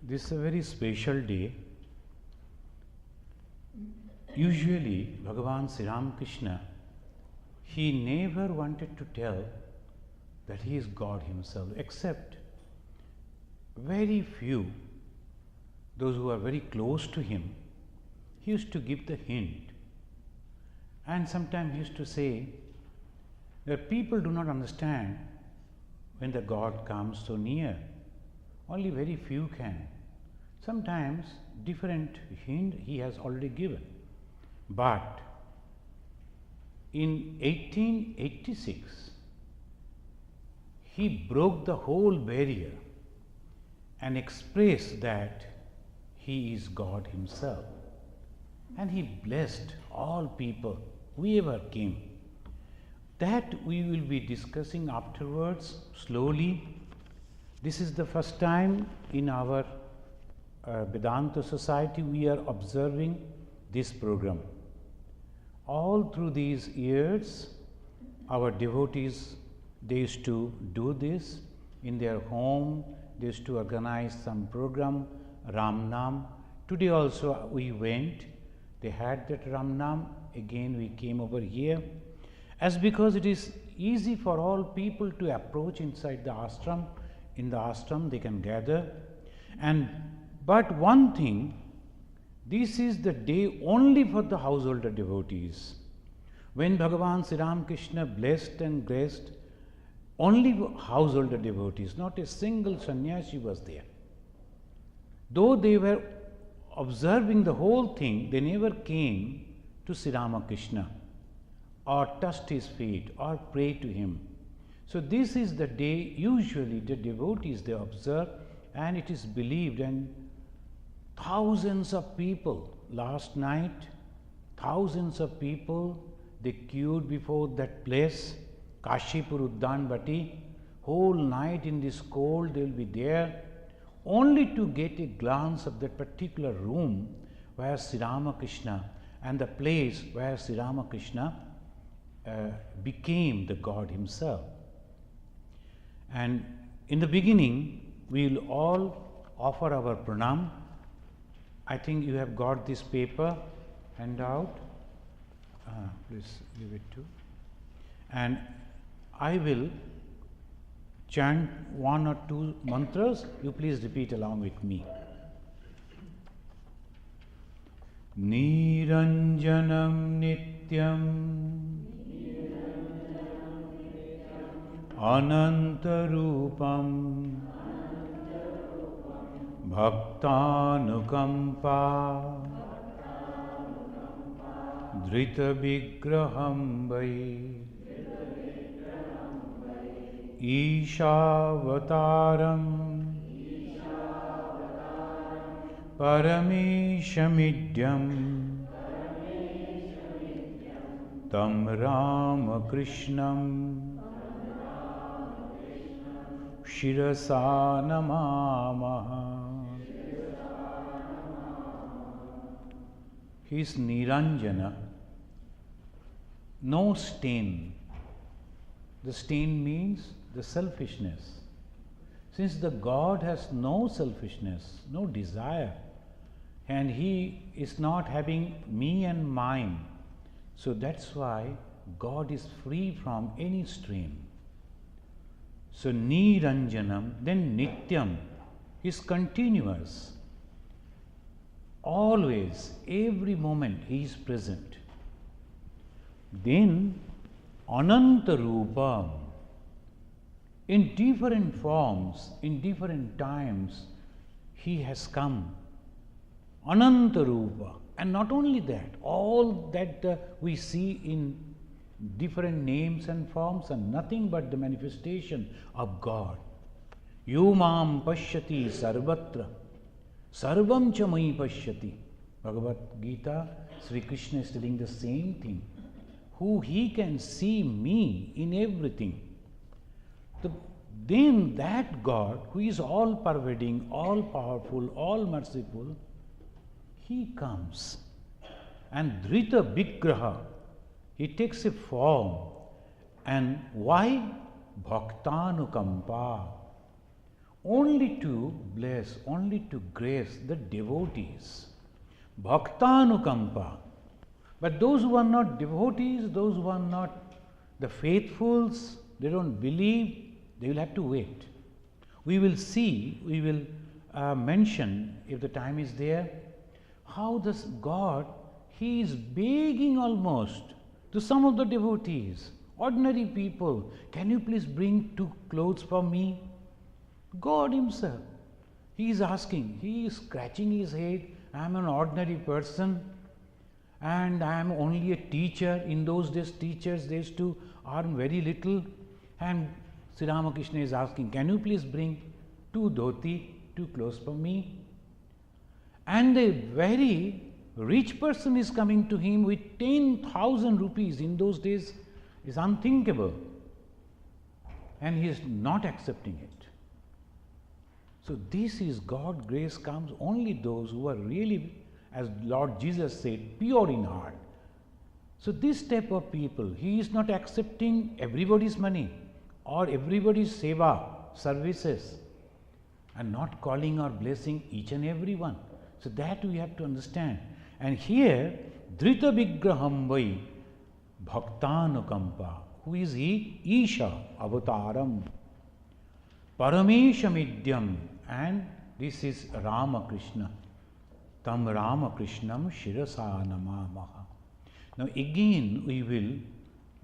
This is a very special day. Usually, Bhagavan Sri Ramakrishna, he never wanted to tell that he is God himself, except very few, those who are very close to him. He used to give the hint, and sometimes he used to say that people do not understand when the God comes so near. Only very few can. Sometimes different hint he has already given. But in 1886, he broke the whole barrier and expressed that he is God himself. And he blessed all people, whoever came. That we will be discussing afterwards, slowly. This is the first time in our Vedanta society we are observing this program. All through these years, our devotees, they used to do this in their home. They used to organize some program, Ram Nam. Today also we went. They had that Ram Nam. Again we came over here. As because it is easy for all people to approach inside the ashram. In the ashram they can gather. But one thing, this is the day only for the householder devotees. When Bhagavan Sri Ramakrishna blessed and graced only householder devotees, not a single sannyasi was there. Though they were observing the whole thing, they never came to Sri Ramakrishna or touched his feet or prayed to him. So this is the day usually the devotees they observe, and it is believed, and thousands of people last night, thousands of people, they queued before that place, Kashipur Uddan Bhatti. Whole night in this cold they will be there, only to get a glance of that particular room where Sri Ramakrishna, and the place where Sri Ramakrishna became the God himself. And in the beginning, we will all offer our pranam. I think you have got this paper handout. Please give it to. And I will chant one or two mantras. You please repeat along with me. Niranjanam Nityam Anantarupam Bhaktanukampa Drita Vigraham Vai Ishavattaram Parameshamidyam Tam Ramakrishnam Shirasa Namamaha. He is Niranjana, no stain. The stain means the selfishness. Since the God has no selfishness, no desire, and he is not having me and mine, so that's why God is free from any stain. So Niranjanam, then Nityam is continuous. Always, every moment he is present. Then Anantarupam, in different forms, in different times, he has come. Anantarupa. And not only that, all that we see in different names and forms are nothing but the manifestation of God. Yumam pashyati sarvatra, sarvam cha mai pashyati. Bhagavad Gita, Sri Krishna is telling the same thing. Who he can see me in everything. Then that God, who is all pervading, all powerful, all merciful, he comes. And Drita Vigraha, he takes a form. And why? Bhaktanukampa. only to bless, only to grace the devotees. Bhaktanukampa. But those who are not devotees, those who are not the faithfuls, they don't believe, they will have to wait. We will see, we will mention, if the time is there, how this God, he is begging almost to some of the devotees, ordinary people, can you please bring 2 clothes for me? God himself, he is asking, he is scratching his head, I am an ordinary person and I am only a teacher. In those days, teachers, they used to earn very little, and Sri Ramakrishna is asking, can you please bring 2 dhoti, 2 clothes for me? And a very rich person is coming to him with 10,000 rupees. In those days, is unthinkable, and he is not accepting it. So this is God grace comes only those who are really, as Lord Jesus said, pure in heart. So this type of people, he is not accepting everybody's money or everybody's seva, services, and not calling or blessing each and every one. So that we have to understand. And here, Drita Vigraham Vai Bhaktanukampa. Who is he? Isha Avataram. Parameshamidyam. And this is Ramakrishna. Tam Ramakrishnam Shirasa Namamaha. Now again we will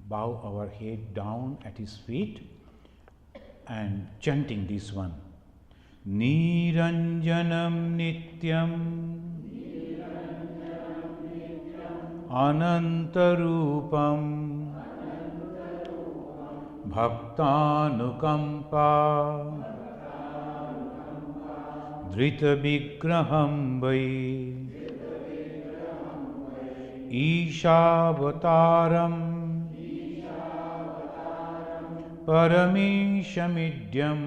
bow our head down at his feet and chanting this one. Niranjanam Nityam Anantarupam Bhaktanukampa Drita Vigraham Vai Ishavataram Parameshamidyam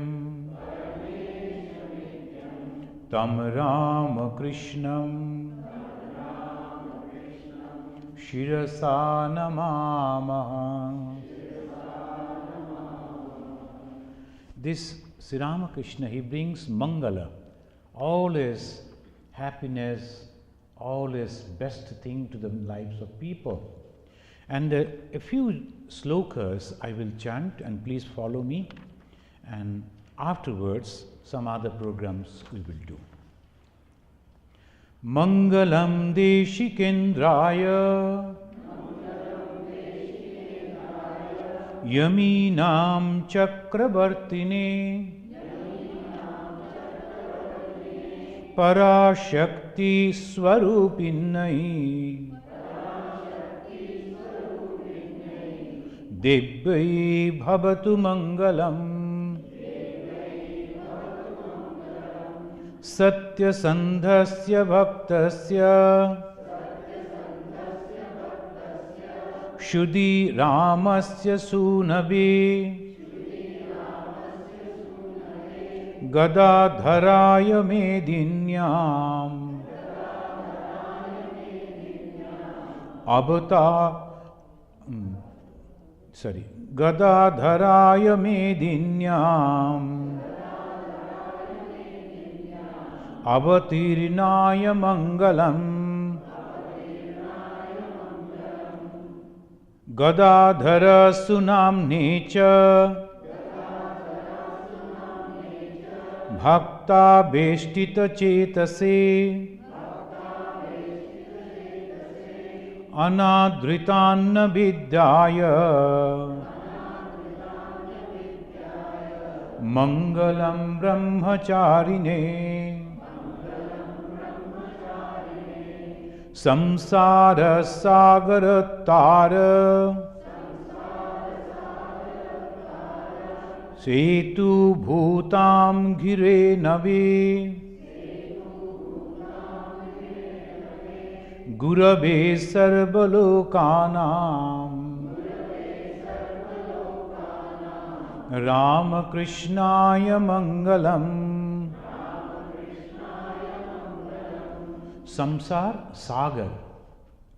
Tam Ramakrishnam Shirasa Namamaha. This Sri Ramakrishna, he brings Mangala, always happiness, always best thing to the lives of people. And a few slokas I will chant, and please follow me, and afterwards some other programs we will do. Mangalam Deshikendraya Yaminam Chakravartine Parashakti Swarupinai Divyai Bhavatu Mangalam Satyasandhasya Bhaktasya Shuddhi Ramasya Sunabe Gadadharaya Medinyam Gadadharaya Medinyam Avatirnaya Mangalam Gadadhara Sunamnecha Bhakta Beshtita Chetase Anadritanna Vidyaya Mangalam Brahmacharine Samsara Sagaratara Setu Bhutam Gire Navi Gurave Sarvalokanam Ramakrishnaya Mangalam. Samsar Sagar.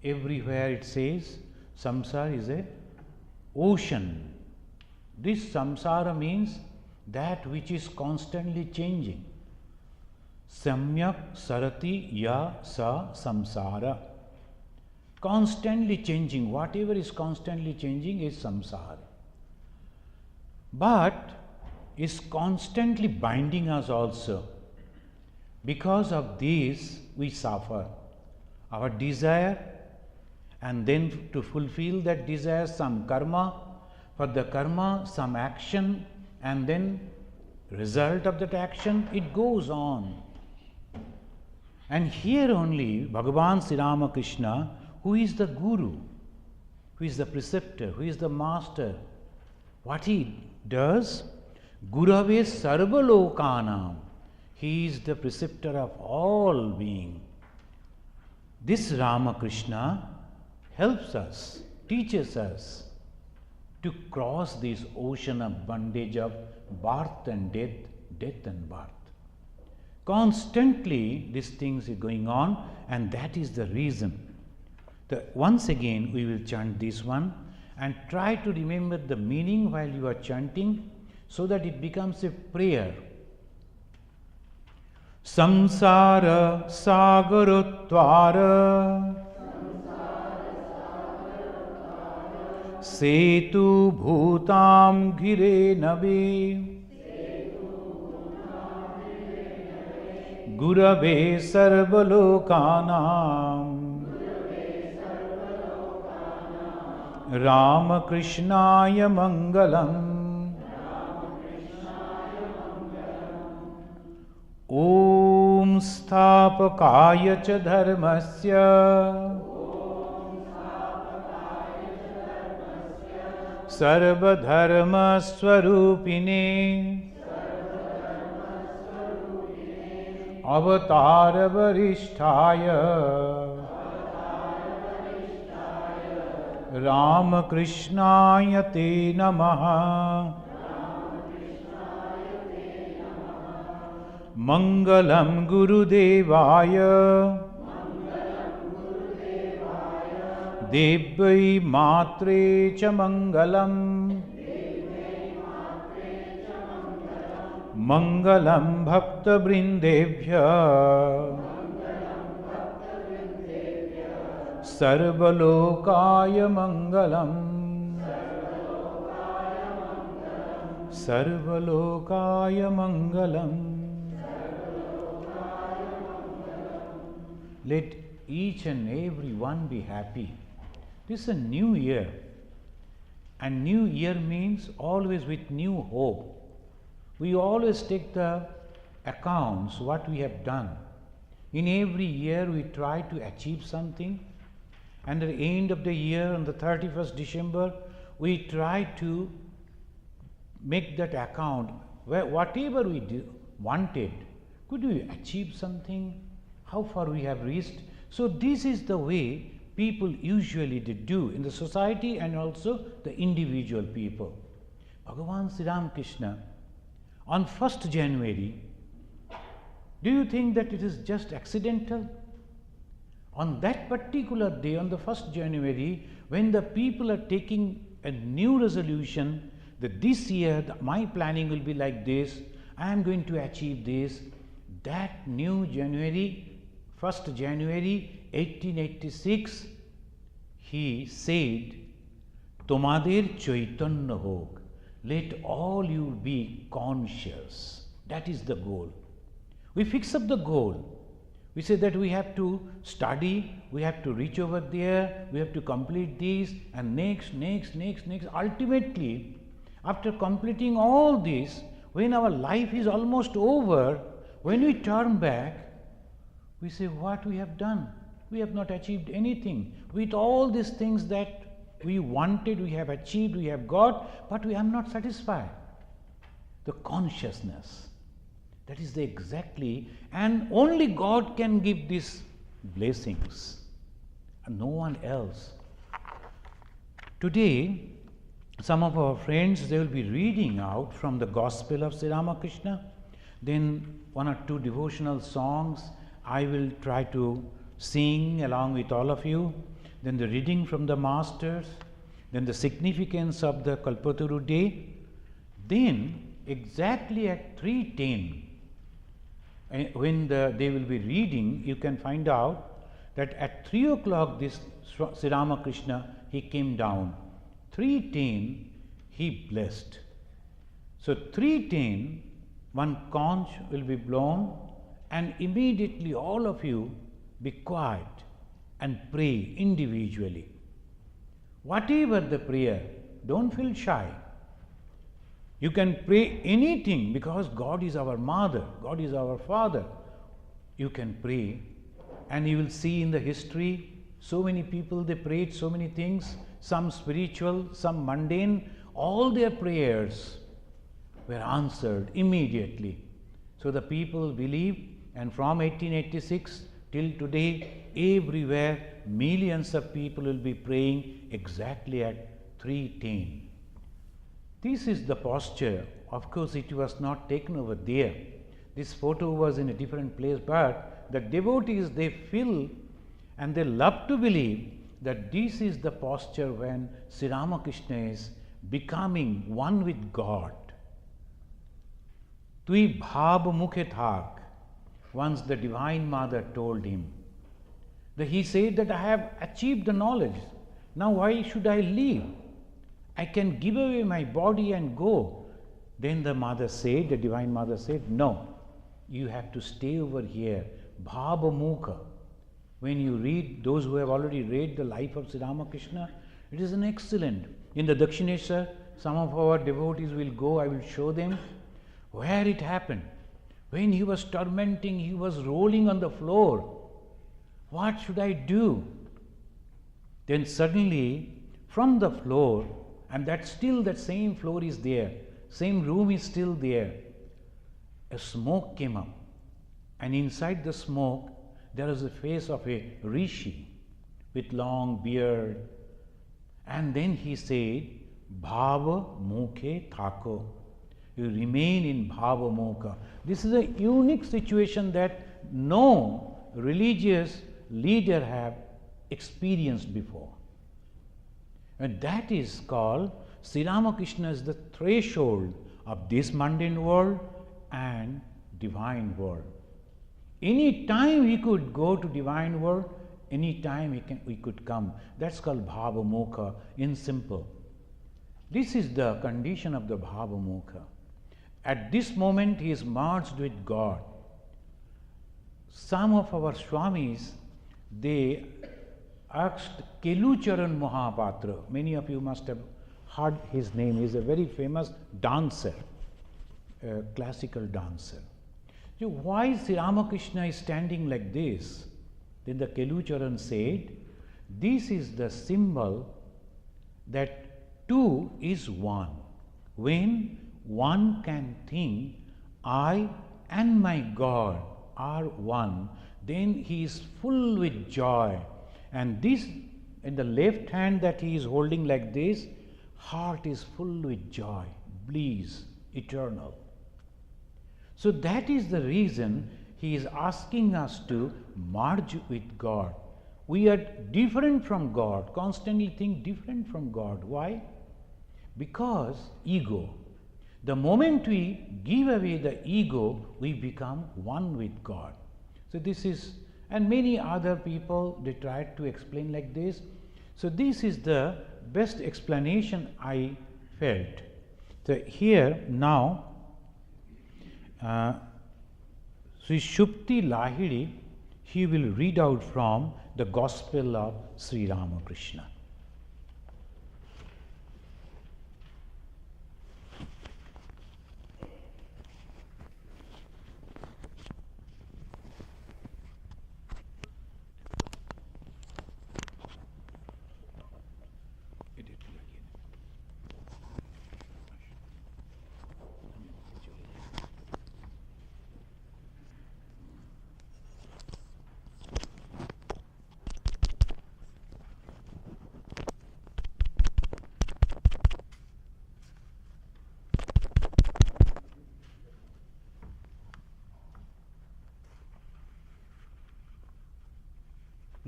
Everywhere it says samsara is a ocean. This samsara means that which is constantly changing. Samyak sarati ya sa samsara. Constantly changing, whatever is constantly changing is samsara. But is constantly binding us also. Because of this, we suffer. Our desire, and then to fulfill that desire, some karma, for the karma, some action, and then result of that action, it goes on. And here only Bhagavan Sri Ramakrishna, who is the guru, who is the preceptor, who is the master, what he does, Gurave Sarvalokanam, he is the preceptor of all being. This Ramakrishna helps us, teaches us to cross this ocean of bondage of birth and death, death and birth. Constantly these things are going on, and that is the reason. Once again we will chant this one and try to remember the meaning while you are chanting, so that it becomes a prayer. Samsara Sagarottvara Setu Bhutam Gire Nave Gurave Sarvalokanam Ramakrishnaya Mangalam. Om Sthapakaya cha dharmasya Sarvadharma Swarupine Avatara Varishtaya Ramakrishnaya te namaha. Mangalam Gurudevaya Devvai Matre cha Mangalam Mangalam Bhakta Brindevya Sarvalokaya Mangalam Sarvalokaya Mangalam. Let each and every one be happy. This is a new year, and new year means always with new hope. We always take the accounts what we have done. In every year we try to achieve something, and at the end of the year, on the 31st December, we try to make that account where whatever we wanted, could we achieve something? How far we have reached? So this is the way people usually do in the society and also the individual people. Bhagavan Sri Ramakrishna on 1st January, do you think that it is just accidental? On that particular day, on the 1st January, when the people are taking a new resolution that this year my planning will be like this, I am going to achieve this, that new January, 1st January 1886, he said, Tomader Chaitanya hok, let all you be conscious. That is the goal. We fix up the goal. We say that we have to study, we have to reach over there, we have to complete this, and next. Ultimately, after completing all this, when our life is almost over, when we turn back, we say, what we have done? We have not achieved anything. With all these things that we wanted, we have achieved, we have got, but we are not satisfied. The consciousness, that is the exactly, and only God can give these blessings, and no one else. Today, some of our friends, they will be reading out from the Gospel of Sri Ramakrishna, then 1 or 2 devotional songs I will try to sing along with all of you, then the reading from the masters, then the significance of the Kalpataru Day. Then exactly at 3:10. And when they will be reading, you can find out that at 3 o'clock this Sri Ramakrishna, he came down. 3:10 he blessed. So 3:10 one conch will be blown, and immediately all of you be quiet and pray individually. Whatever the prayer, don't feel shy. You can pray anything because God is our mother, God is our father. You can pray, and you will see in the history so many people, they prayed so many things, some spiritual, some mundane, all their prayers were answered immediately. So the people believe, and from 1886 till today, everywhere millions of people will be praying exactly at 3:10. This is the posture. Of course, it was not taken over there. This photo was in a different place, but the devotees, they feel and they love to believe that this is the posture when Sri Ramakrishna is becoming one with God. Tui bhav mukhe thak, once the Divine Mother told him. He said that I have achieved the knowledge. Now why should I leave? I can give away my body and go. Then the mother said, the Divine Mother said, no, you have to stay over here. Bhava mukha. When you read, those who have already read the life of Sri Ramakrishna, it is an excellent. In the Dakshineshwar, some of our devotees will go, I will show them where it happened. When he was tormenting, he was rolling on the floor. What should I do? Then suddenly, from the floor, and that still that same floor is there, same room is still there, a smoke came up, and inside the smoke there was a face of a rishi with long beard, and then he said, Bhava mukhe thako. You remain in bhava mukha. This is a unique situation that no religious leader have experienced before. And that is called Sri Ramakrishna is the threshold of this mundane world and divine world. Any time he could go to divine world, any time we could come. That's called bhava mukha in simple. This is the condition of the bhava mukha. At this moment he is merged with God. Some of our Swamis, they asked Kelucharan Mahapatra. Many of you must have heard his name. He is a very famous dancer, a classical dancer. So why Sri Ramakrishna is standing like this? Then the Kelucharan said, this is the symbol that two is one. When one can think, I and my God are one, then he is full with joy. And this, in the left hand that he is holding like this, heart is full with joy, bliss, eternal. So that is the reason he is asking us to merge with God. We are different from God, constantly think different from God. Why? Because ego. The moment we give away the ego, we become one with God. So this is, and many other people, they tried to explain like this. So this is the best explanation I felt. So here now, Sri Shupti Lahiri, he will read out from the Gospel of Sri Ramakrishna.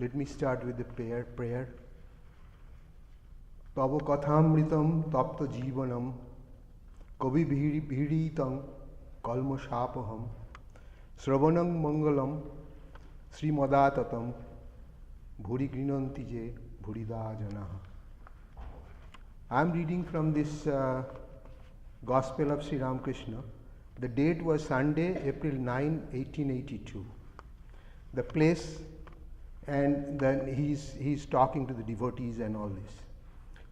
Let me start with the prayer. Tava kathamritam tapta jivanam Kavi bhiritam kalma shapaham Sravanam mangalam Srimadaatatam Bhuri grinanti je bhurida janaha. I am reading from this Gospel of Sri Ramakrishna. The date was Sunday, April 9, 1882. The place, and then he's talking to the devotees and all this.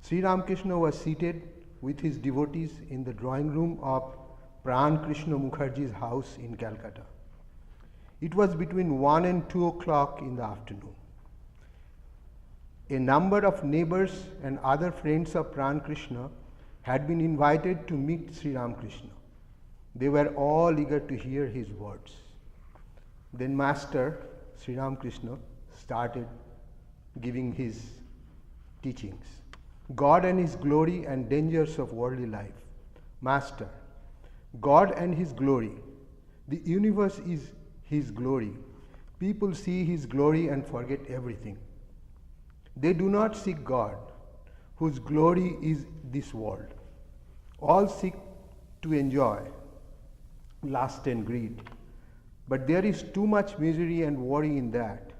Sri Ramakrishna was seated with his devotees in the drawing room of Pran Krishna Mukherjee's house in Calcutta. It was between 1 and 2 o'clock in the afternoon. A number of neighbors and other friends of Pran Krishna had been invited to meet Sri Ramakrishna. They were all eager to hear his words. Then Master Sri Ramakrishna started giving his teachings. God and His glory and dangers of worldly life. Master, God and His glory. The universe is His glory. People see His glory and forget everything. They do not seek God, whose glory is this world. All seek to enjoy lust and greed, but there is too much misery and worry in that.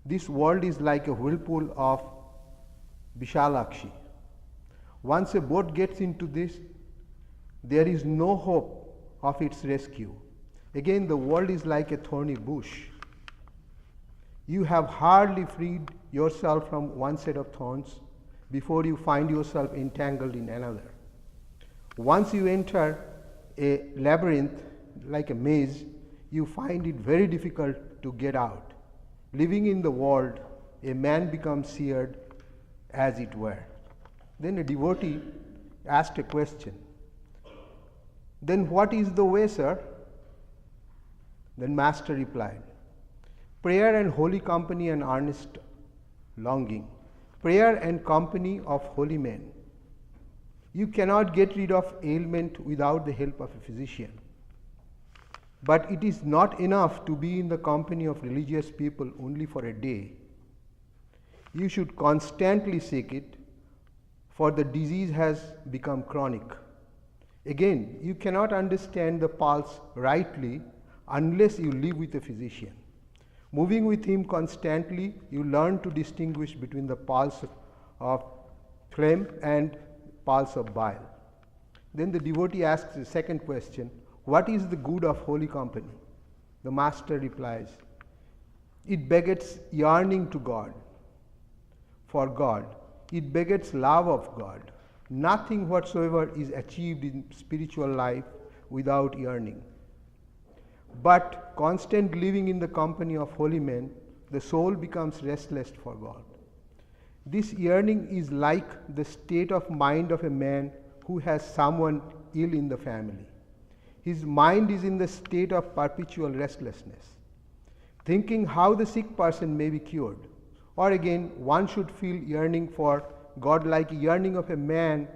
This world is like a whirlpool of Vishalakshi. Once a boat gets into this, there is no hope of its rescue. Again, the world is like a thorny bush. You have hardly freed yourself from one set of thorns before you find yourself entangled in another. Once you enter a labyrinth like a maze, you find it very difficult to get out. Living in the world, a man becomes seared as it were. Then a devotee asked a question. Then what is the way, sir? Then Master replied, prayer and holy company and earnest longing, prayer and company of holy men. You cannot get rid of ailment without the help of a physician. But it is not enough to be in the company of religious people only for a day. You should constantly seek it, for the disease has become chronic. Again, you cannot understand the pulse rightly unless you live with a physician. Moving with him constantly, you learn to distinguish between the pulse of phlegm and pulse of bile. Then the devotee asks the second question, what is the good of holy company? The Master replies, it begets yearning to God, for God. It begets love of God. Nothing whatsoever is achieved in spiritual life without yearning. But constant living in the company of holy men, the soul becomes restless for God. This yearning is like the state of mind of a man who has someone ill in the family. His mind is in the state of perpetual restlessness, thinking how the sick person may be cured. Or again, one should feel yearning for God like yearning of a man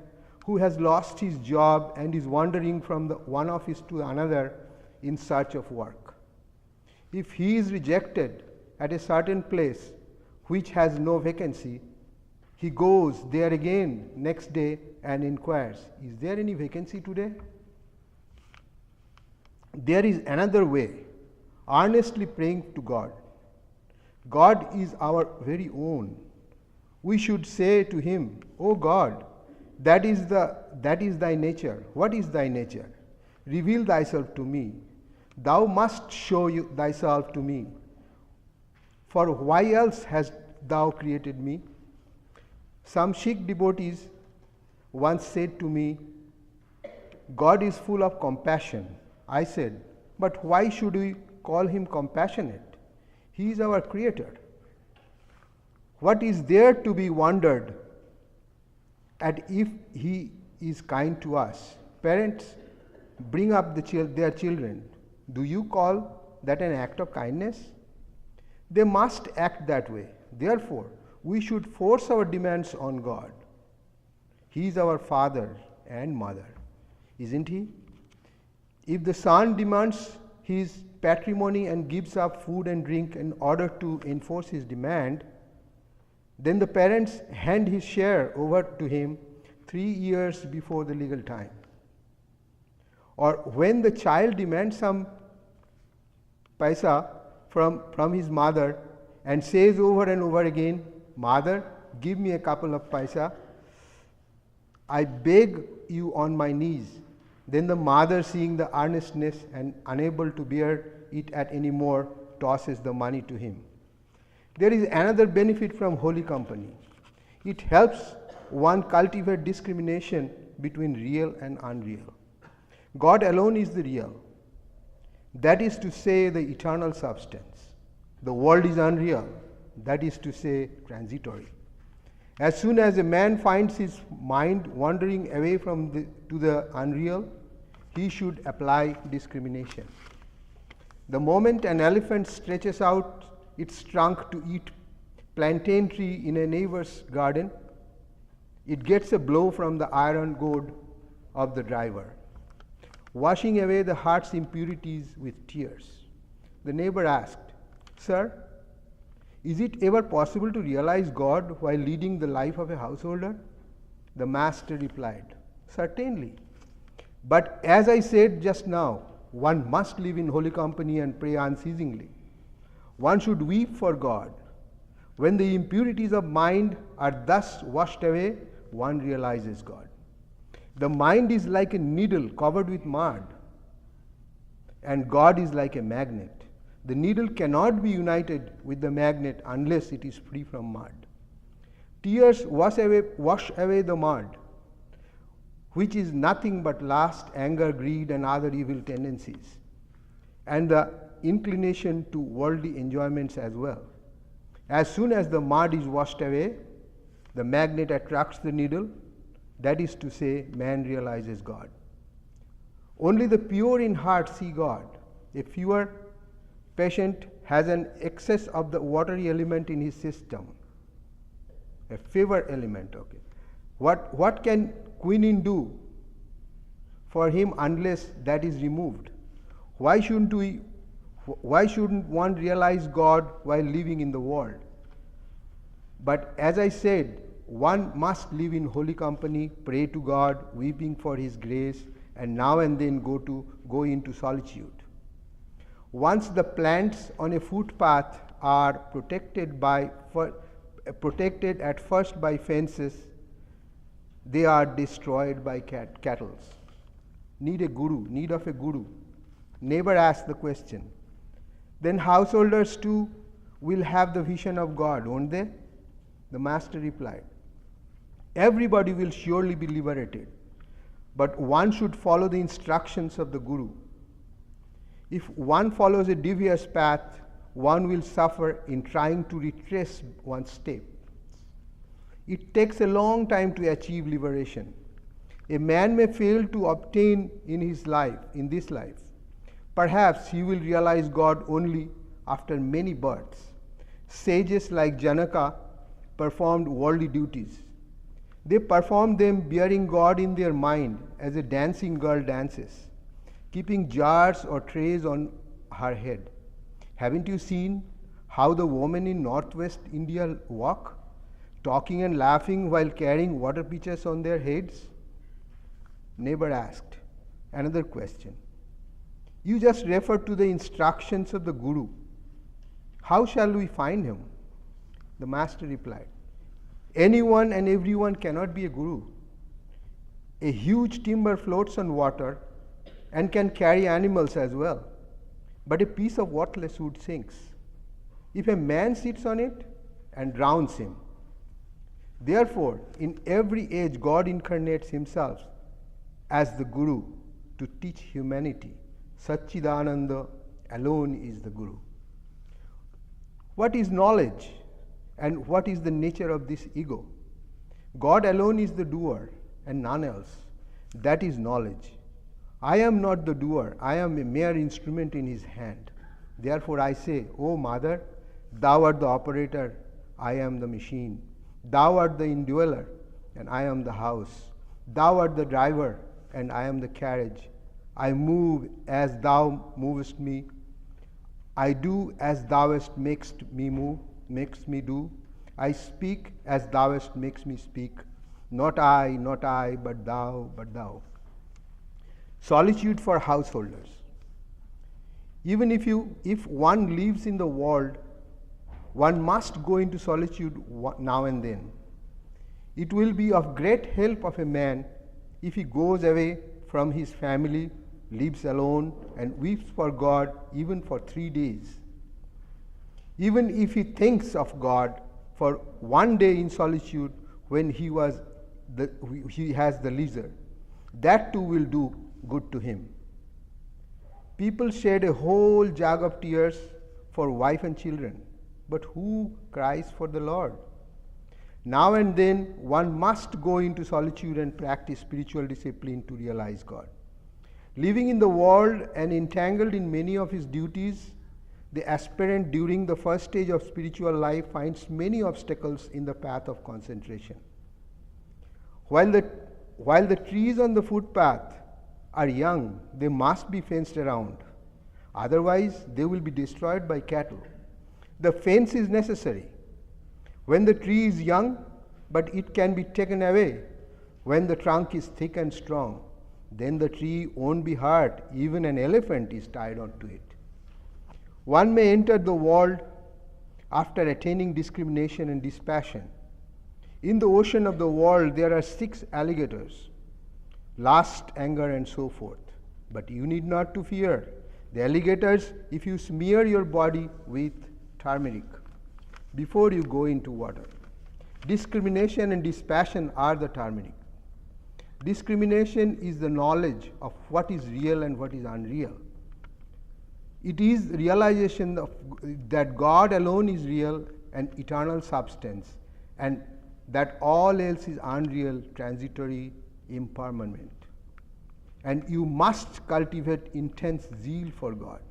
who has lost his job and is wandering from the one office to another in search of work. If he is rejected at a certain place which has no vacancy, he goes there again next day and inquires, is there any vacancy today? There is another way, earnestly praying to God. God is our very own. We should say to Him, O God, that is thy nature. What is thy nature? Reveal thyself to me. Thou must show thyself to me. For why else hast thou created me? Some Sikh devotees once said to me, God is full of compassion. I said, but why should we call Him compassionate? He is our creator. What is there to be wondered at if He is kind to us? Parents bring up their children. Do you call that an act of kindness? They must act that way. Therefore, we should force our demands on God. He is our father and mother, isn't He? If the son demands his patrimony and gives up food and drink in order to enforce his demand, then the parents hand his share over to him 3 years before the legal time. Or when the child demands some paisa from his mother and says over and over again, "Mother, give me a couple of paisa, I beg you on my knees." Then the mother, seeing the earnestness and unable to bear it at any more, tosses the money to him. There is another benefit from holy company. It helps one cultivate discrimination between real and unreal. God alone is the real. That is to say, the eternal substance. The world is unreal. That is to say, transitory. As soon as a man finds his mind wandering away to the unreal, he should apply discrimination. The moment an elephant stretches out its trunk to eat plantain tree in a neighbor's garden, it gets a blow from the iron goad of the driver, washing away the heart's impurities with tears. The neighbor asked, "Sir, is it ever possible to realize God while leading the life of a householder?" The master replied, "Certainly. But as I said just now, one must live in holy company and pray unceasingly. One should weep for God. When the impurities of mind are thus washed away, one realizes God. The mind is like a needle covered with mud, and God is like a magnet. The needle cannot be united with the magnet unless it is free from mud. Tears wash away the mud, which is nothing but lust, anger, greed, and other evil tendencies, and the inclination to worldly enjoyments as well. As soon as the mud is washed away, the magnet attracts the needle. That is to say, man realizes God. Only the pure in heart see God. A fever patient has an excess of the watery element in his system. A fever element, okay. What can quinine do for him unless that is removed? Why shouldn't one realize God while living in the world? But as I said, one must live in holy company, pray to God, weeping for His grace, and now and then go into solitude. Once the plants on a footpath are protected at first by fences, they are destroyed by cattle. Need of a guru. Neighbor asked the question. Then householders too will have the vision of God, won't they? The master replied, everybody will surely be liberated, but one should follow the instructions of the guru. If one follows a devious path, one will suffer in trying to retrace one's steps. It takes a long time to achieve liberation. A man may fail to obtain in this life. Perhaps he will realize God only after many births. Sages like Janaka performed worldly duties. They performed them bearing God in their mind as a dancing girl dances, keeping jars or trays on her head. Haven't you seen how the women in northwest India walk, talking and laughing while carrying water pitchers on their heads? Neighbor asked another question. You just referred to the instructions of the guru. How shall we find him? The master replied, anyone and everyone cannot be a guru. A huge timber floats on water and can carry animals as well, but a piece of worthless wood sinks if a man sits on it and drowns him. Therefore, in every age, God incarnates Himself as the Guru to teach humanity. Satchidananda alone is the Guru. What is knowledge, and what is the nature of this ego? God alone is the doer and none else. That is knowledge. I am not the doer, I am a mere instrument in His hand. Therefore I say, O Mother, Thou art the operator, I am the machine. Thou art the indweller, and I am the house. Thou art the driver, and I am the carriage. I move as Thou movest me. I do as Thou makest me do. I speak as Thou makes me speak. Not I, but Thou, but Thou. Solitude for householders. Even if one lives in the world, one must go into solitude now and then. It will be of great help of a man if he goes away from his family, lives alone, and weeps for God even for 3 days. Even if he thinks of God for 1 day in solitude when he has the leisure, that too will do good to him. People shed a whole jug of tears for wife and children, but who cries for the Lord? Now and then one must go into solitude and practice spiritual discipline to realize God. Living in the world and entangled in many of his duties, the aspirant during the first stage of spiritual life finds many obstacles in the path of concentration. While the trees on the footpath are young, they must be fenced around. Otherwise, they will be destroyed by cattle. The fence is necessary. When the tree is young, but it can be taken away. When the trunk is thick and strong, then the tree won't be hurt. Even an elephant is tied onto it. One may enter the world after attaining discrimination and dispassion. In the ocean of the world, there are 6 alligators, lust, anger, and so forth. But you need not to fear the alligators if you smear your body with turmeric before you go into water. Discrimination and dispassion are the turmeric. Discrimination is the knowledge of what is real and what is unreal. It is realization that God alone is real and eternal substance, and that all else is unreal, transitory, impermanent. And you must cultivate intense zeal for God.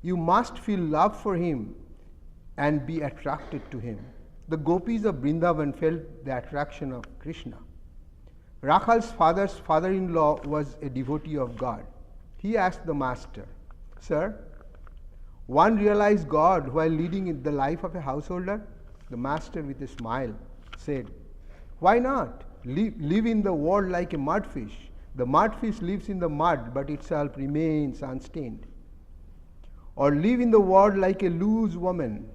You must feel love for Him and be attracted to Him. The gopis of Vrindavan felt the attraction of Krishna. Rakhal's father-in-law was a devotee of God. He asked the master, "Sir, one realized God while leading the life of a householder?" The master, with a smile, said, "Why not? Live in the world like a mudfish. The mudfish lives in the mud, but itself remains unstained. Or live in the world like a loose woman.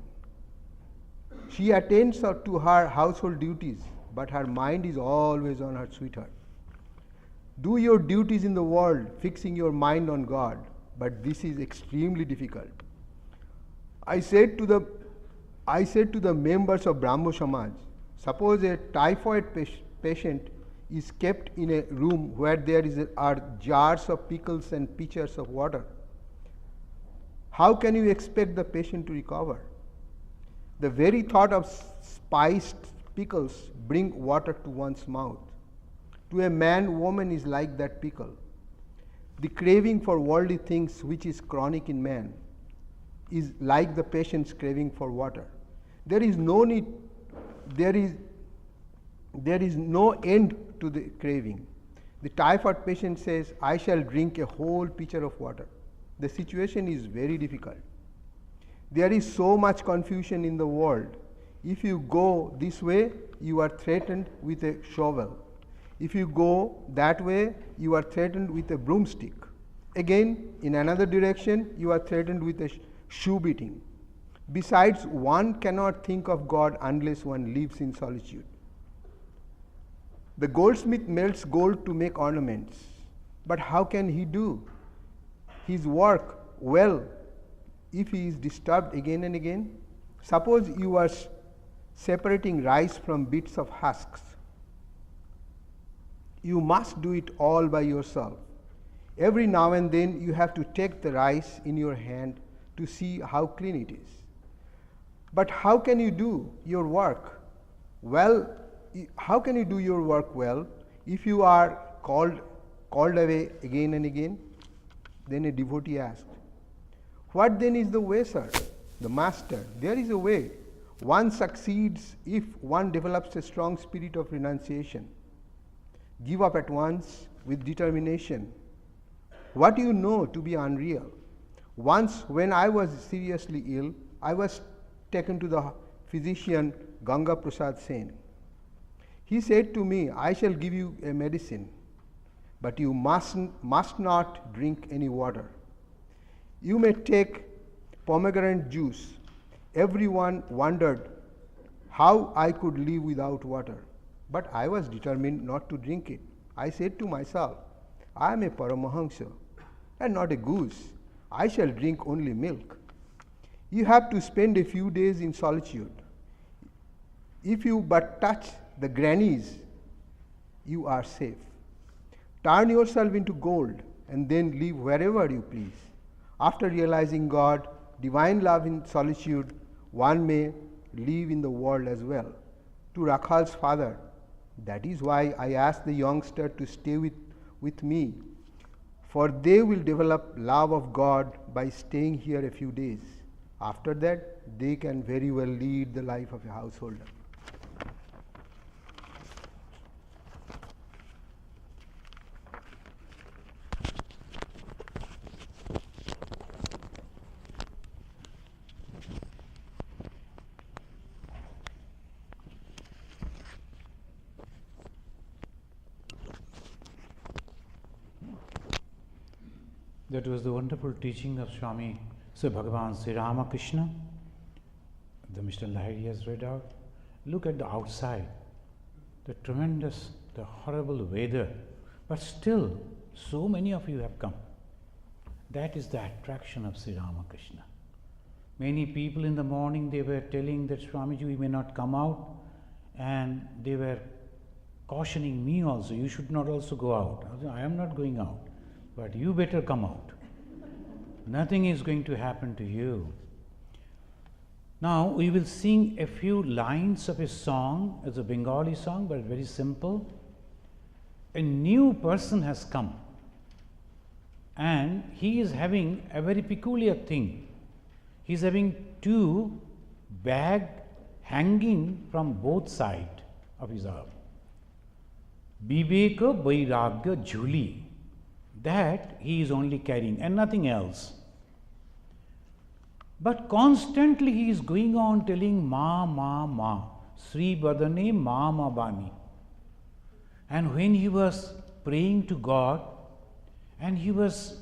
She attends to her household duties, but her mind is always on her sweetheart. Do your duties in the world, fixing your mind on God, but this is extremely difficult. I said to the members of Brahmo Samaj, suppose a typhoid patient is kept in a room where there are jars of pickles and pitchers of water. How can you expect the patient to recover? The very thought of spiced pickles bring water to one's mouth. To a man, woman is like that pickle. The craving for worldly things, which is chronic in man, is like the patient's craving for water. There is no end to the craving. The typhoid patient says, "I shall drink a whole pitcher of water." The situation is very difficult. There is so much confusion in the world. If you go this way, you are threatened with a shovel. If you go that way, you are threatened with a broomstick. Again, in another direction, you are threatened with a shoe beating. Besides, one cannot think of God unless one lives in solitude. The goldsmith melts gold to make ornaments, but how can he do his work well if he is disturbed again and again? Suppose you are separating rice from bits of husks. You must do it all by yourself. Every now and then you have to take the rice in your hand to see how clean it is. But how can you do your work well? How can you do your work well if you are called away again and again? Then a devotee asked, "What then is the way, sir?" The master, "There is a way. One succeeds if one develops a strong spirit of renunciation. Give up at once with determination what you know to be unreal. Once, when I was seriously ill, I was taken to the physician Ganga Prasad Sen. He said to me, "I shall give you a medicine, but you must not drink any water. You may take pomegranate juice. Everyone wondered how I could live without water, but I was determined not to drink it. I said to myself, I am a Paramahamsa and not a goose. I shall drink only milk. You have to spend a few days in solitude. If you but touch the grannies, you are safe. Turn yourself into gold and then live wherever you please. After realizing God, divine love in solitude, one may live in the world as well. To Rakhal's father, that is why I asked the youngster to stay with me, for they will develop love of God by staying here a few days. After that, they can very well lead the life of a householder. That was the wonderful teaching of Swami Sri Bhagavan Sri Ramakrishna. The Mr. Lahiri has read out. Look at the outside, the tremendous, the horrible weather, but still so many of you have come. That is the attraction of Sri Ramakrishna. Many people in the morning, they were telling that Swamiji, we may not come out, and they were cautioning me also, you should not also go out. I am not going out, but you better come out. Nothing is going to happen to you. Now we will sing a few lines of a song. It's a Bengali song, but very simple. A new person has come, and he is having a very peculiar thing. He is having two bags hanging from both sides of his arm. Viveka Vairagya Jhuli. That he is only carrying and nothing else. But constantly he is going on telling Ma, Ma, Ma, Sri Badane Ma, Ma, Bani. And when he was praying to God, and he was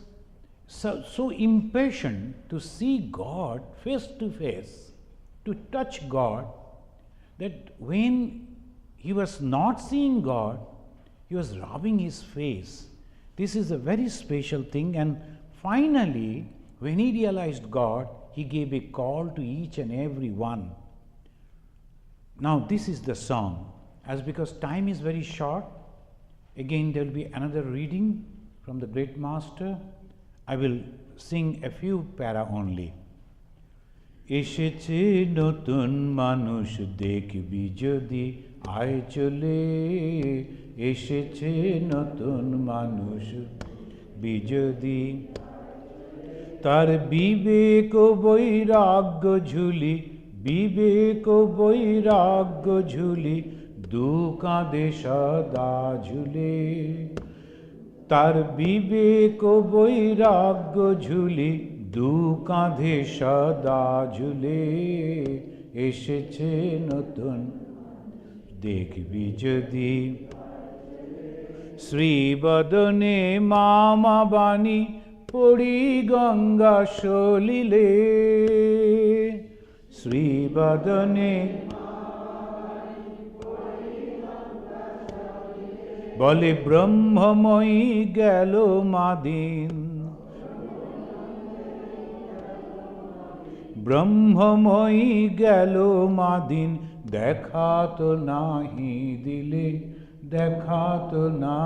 so impatient to see God face to face, to touch God, that when he was not seeing God, he was rubbing his face. This is a very special thing, and finally, when he realized God, he gave a call to each and every one. Now, this is the song. As because time is very short, again there will be another reading from the great master. I will sing a few para only. এসেছে নতুন মানুষ দেখবি যদি আয় চলে এসেছে নতুন মানুষ বিজদি তার বিবেক বৈরাগ্য ঝুলি বিবেক বৈরাগ্য ঝুলি দু কাঁধে সদা ঝুলে তার বিবেক বৈরাগ্য ঝুলি দু কাঁধে সদা ঝুলে এসেছে নতুন দেখবি যদি শ্রীবদনে মামা বাণী পড়ি গঙ্গা সলিলে শ্রীবদনে বলে ব্রহ্মময়ী গেল মাদিন ব্রহ্মময়ী গেল মাদিন দেখা তো নাহি দিলে দেখা তো না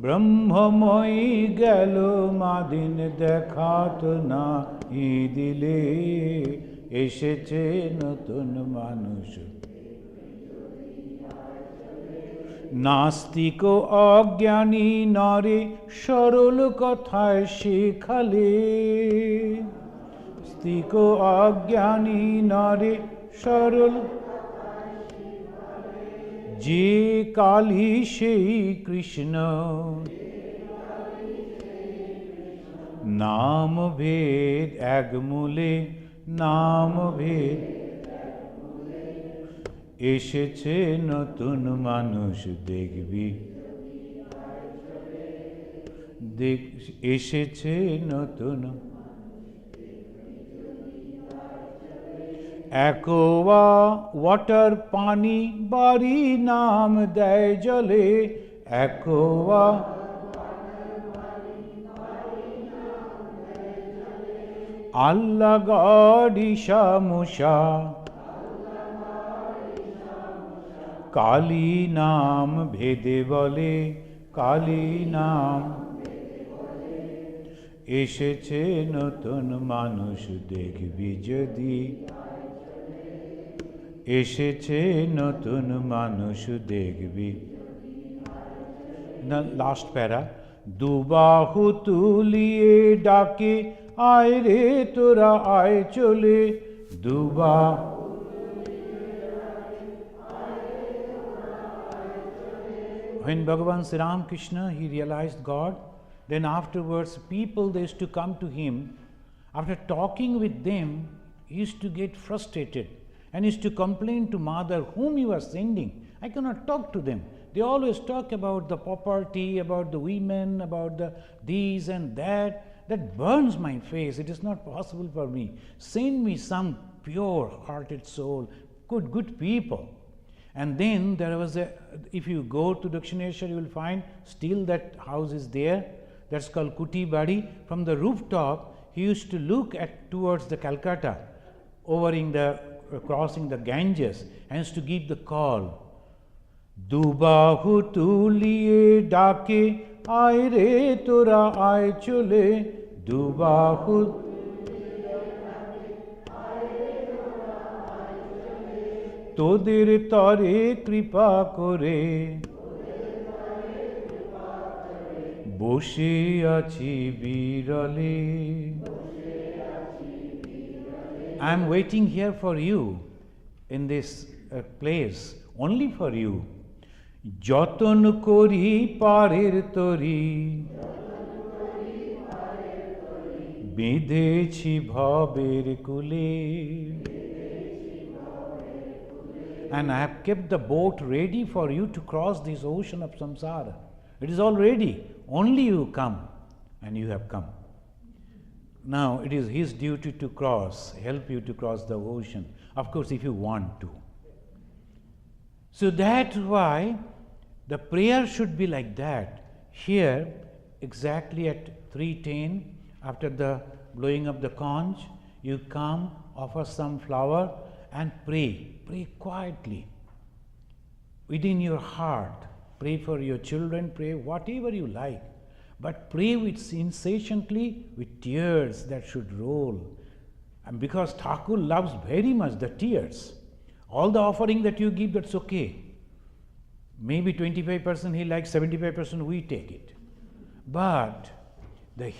ব্রহ্মময়ী গেল মাদিন দেখা তো নাহি দিলে এসেছে নতুন মানুষ নাস্তিক অজ্ঞানী নরে সরল কথায় শেখালে নাস্তিক অজ্ঞানী নরে সরল যে কালী সেই কৃষ্ণ নাম ভেদ এক মূলে নাম ভেদ এসেছে নতুন মানুষ দেখবি এসেছে নতুন একোয়া ওয়াটার পানি বাড়ি নাম দেয় জলে একোয়া আল্লাহ গড ঈশা মুসা কালী নাম ভেদে বলে কালী নাম এসেছে নতুন মানুষ দেখবি যদি এসেছে নতুন মানুষ দেখবি লাস্ট প্যারা দুবাহু তুলিয়ে ডাকে আয় রে তোরা আয় চলে দুবাহু When Bhagavan Sri Ramakrishna, he realized God, then afterwards people, they used to come to him. After talking with them, he used to get frustrated and used to complain to mother whom he was sending. I cannot talk to them. They always talk about the property, about the women, about the this and that. That burns my face. It is not possible for me. Send me some pure-hearted soul, good people. And then there was if you go to Dakshineshwar, you will find still that house is there. That's called Kuti Badi. From the rooftop, he used to look towards the Calcutta, crossing the Ganges, and used to give the call. Dubahu tuliye dake, ay re tora ay chole. Dubahu তোদের তরে কৃপা করে বসে আছি বিরলে I am waiting here for you in this place only for you যতন করি পারের তরি বেঁধেছি ভবের কুলে and I have kept the boat ready for you to cross this ocean of samsara. It is all ready. Only you come, and you have come. Now it is his duty to help you to cross the ocean. Of course, if you want to. So that's why the prayer should be like that. Here, exactly at 3:10, after the blowing of the conch, you come, offer some flower, and pray. Pray quietly. Within your heart. Pray for your children. Pray whatever you like. But pray with incessantly with tears that should roll. And because Thakur loves very much the tears. All the offering that you give, that's okay. Maybe 25% he likes, 75% we take it. But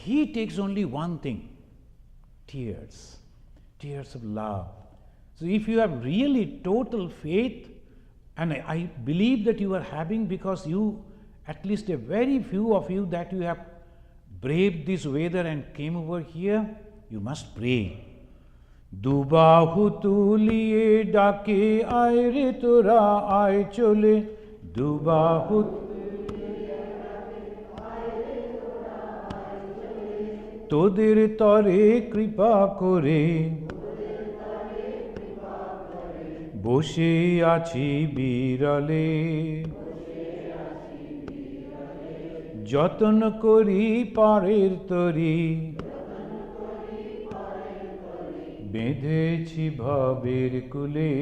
he takes only one thing. Tears. Tears of love. So if you have really total faith, and I believe that you are having because you, at least a very few of you that you have braved this weather and came over here, you must pray. Dubahu tuliye dake ay re tora ay chole. Dubahu তোদের তরে কৃপা করে বসে আছি বিরলে যতন করি পারের তরি বেঁধেছি ভবের কুলে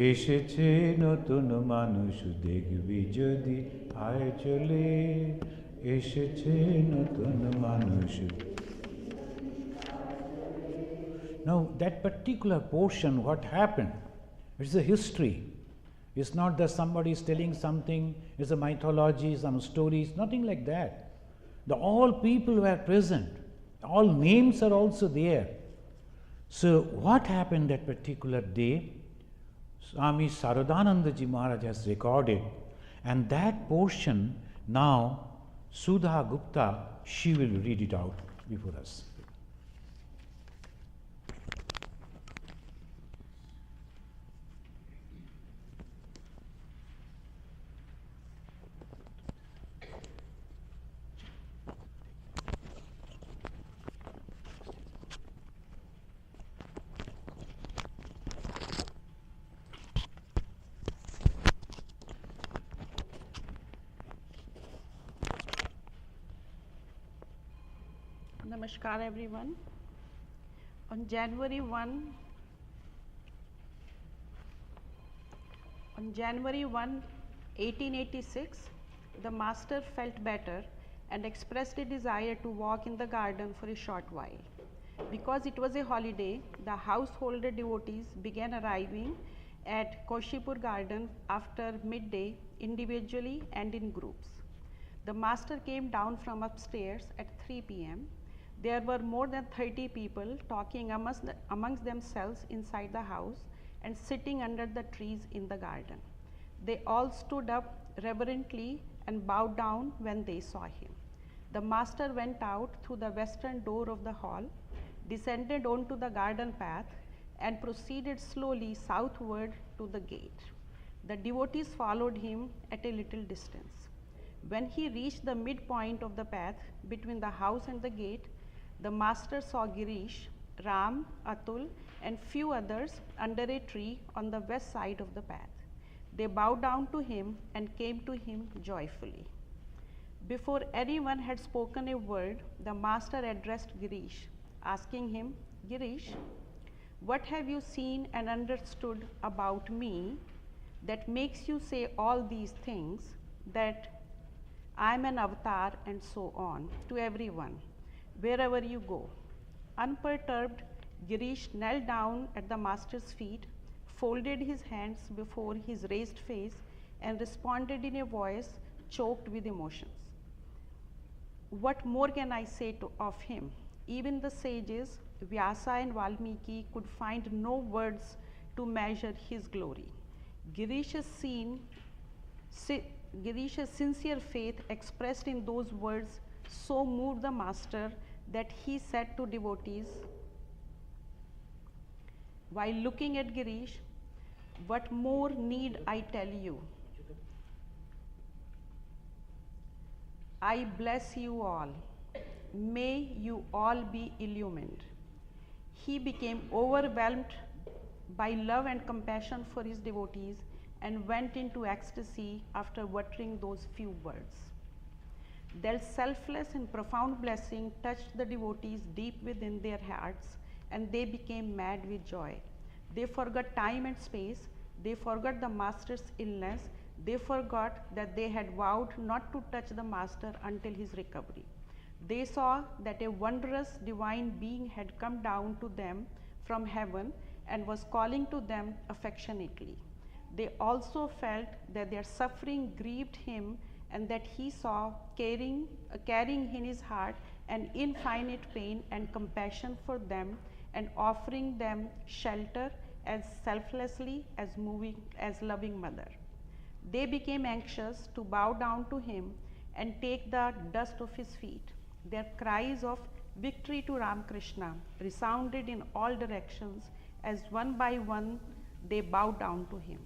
এসেছে নতুন মানুষ দেখবি যদি আয় চলে এসেছে নতুন মানুষ Now that particular portion, what happened? It's a history. It's not that somebody is telling something, it's a mythology, some stories, nothing like that. All people were present. All names are also there. So what happened that particular day? Swami Saradanandaji Maharaj has recorded, and that portion now Sudha Gupta, she will read it out before us. Namaskar everyone. On January 1, on January 1, 1886, the master felt better and expressed a desire to walk in the garden for a short while. Because it was a holiday, the householder devotees began arriving at Koshipur garden after midday, individually and in groups. The master came down from upstairs at 3 p.m. There were more than 30 people talking amongst themselves inside the house and sitting under the trees in the garden. They all stood up reverently and bowed down when they saw him. The master went out through the western door of the hall, descended onto the garden path, and proceeded slowly southward to the gate. The devotees followed him at a little distance. When he reached the midpoint of the path between the house and the gate, the master saw Girish, Ram, Atul, and few others under a tree on the west side of the path. They bowed down to him and came to him joyfully. Before anyone had spoken a word, the master addressed Girish, asking him, Girish, what have you seen and understood about me that makes you say all these things, that I am an avatar and so on to everyone, wherever you go? Unperturbed, Girish knelt down at the master's feet, folded his hands before his raised face, and responded in a voice choked with emotions. What more can I say of him? Even the sages, Vyasa and Valmiki, could find no words to measure his glory. Girish's sincere faith expressed in those words so moved the master that he said to devotees, while looking at Girish, what more need I tell you? I bless you all. May you all be illumined. He became overwhelmed by love and compassion for his devotees and went into ecstasy after uttering those few words. Their selfless and profound blessing touched the devotees deep within their hearts, and they became mad with joy. They forgot time and space, they forgot the master's illness, they forgot that they had vowed not to touch the master until his recovery. They saw that a wondrous divine being had come down to them from heaven and was calling to them affectionately. They also felt that their suffering grieved him and that he saw carrying in his heart an infinite pain and compassion for them and offering them shelter as selflessly as loving mother. They became anxious to bow down to him and take the dust of his feet. Their cries of victory to Ramakrishna resounded in all directions as one by one they bowed down to him.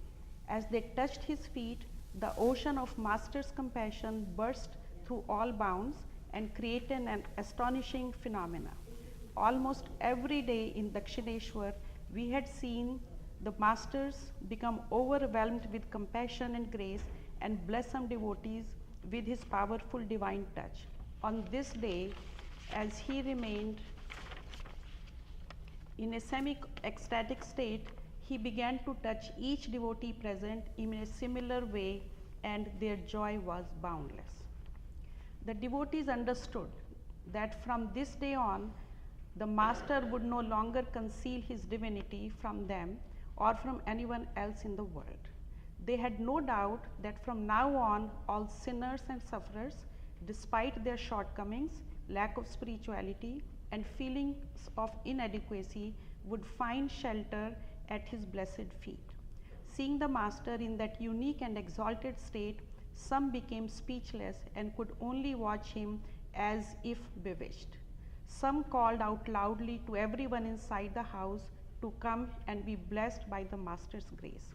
As they touched his feet, the ocean of master's compassion burst through all bounds and created an astonishing phenomena. Almost every day in Dakshineshwar, we had seen the masters become overwhelmed with compassion and grace and bless some devotees with his powerful divine touch. On this day, as he remained in a semi-ecstatic state, he began to touch each devotee present in a similar way, and their joy was boundless. The devotees understood that from this day on, the master would no longer conceal his divinity from them or from anyone else in the world. They had no doubt that from now on, all sinners and sufferers, despite their shortcomings, lack of spirituality, and feelings of inadequacy, would find shelter at his blessed feet. Seeing the master in that unique and exalted state, some became speechless and could only watch him as if bewitched. Some called out loudly to everyone inside the house to come and be blessed by the master's grace.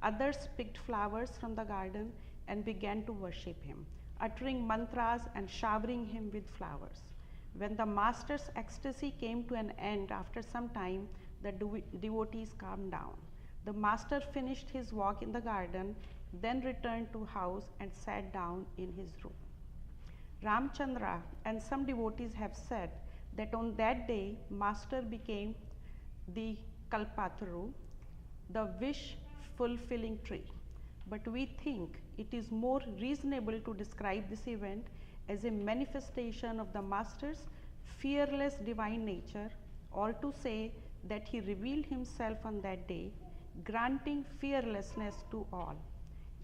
Others picked flowers from the garden and began to worship him, uttering mantras and showering him with flowers. When the master's ecstasy came to an end after some time, the devotees calmed down. The master finished his walk in the garden, then returned to house and sat down in his room. Ramchandra and some devotees have said that on that day, Master became the Kalpataru, the wish fulfilling tree. But we think it is more reasonable to describe this event as a manifestation of the Master's fearless divine nature, or to say that he revealed himself on that day, granting fearlessness to all.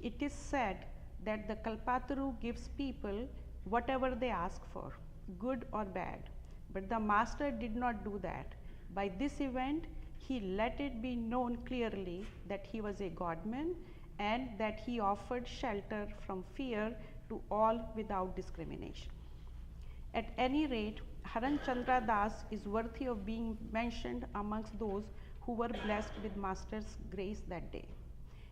It is said that the Kalpataru gives people whatever they ask for, good or bad. But the Master did not do that. By this event, he let it be known clearly that he was a Godman and that he offered shelter from fear to all without discrimination. At any rate, Haran Chandra Das is worthy of being mentioned amongst those who were blessed with Master's grace that day.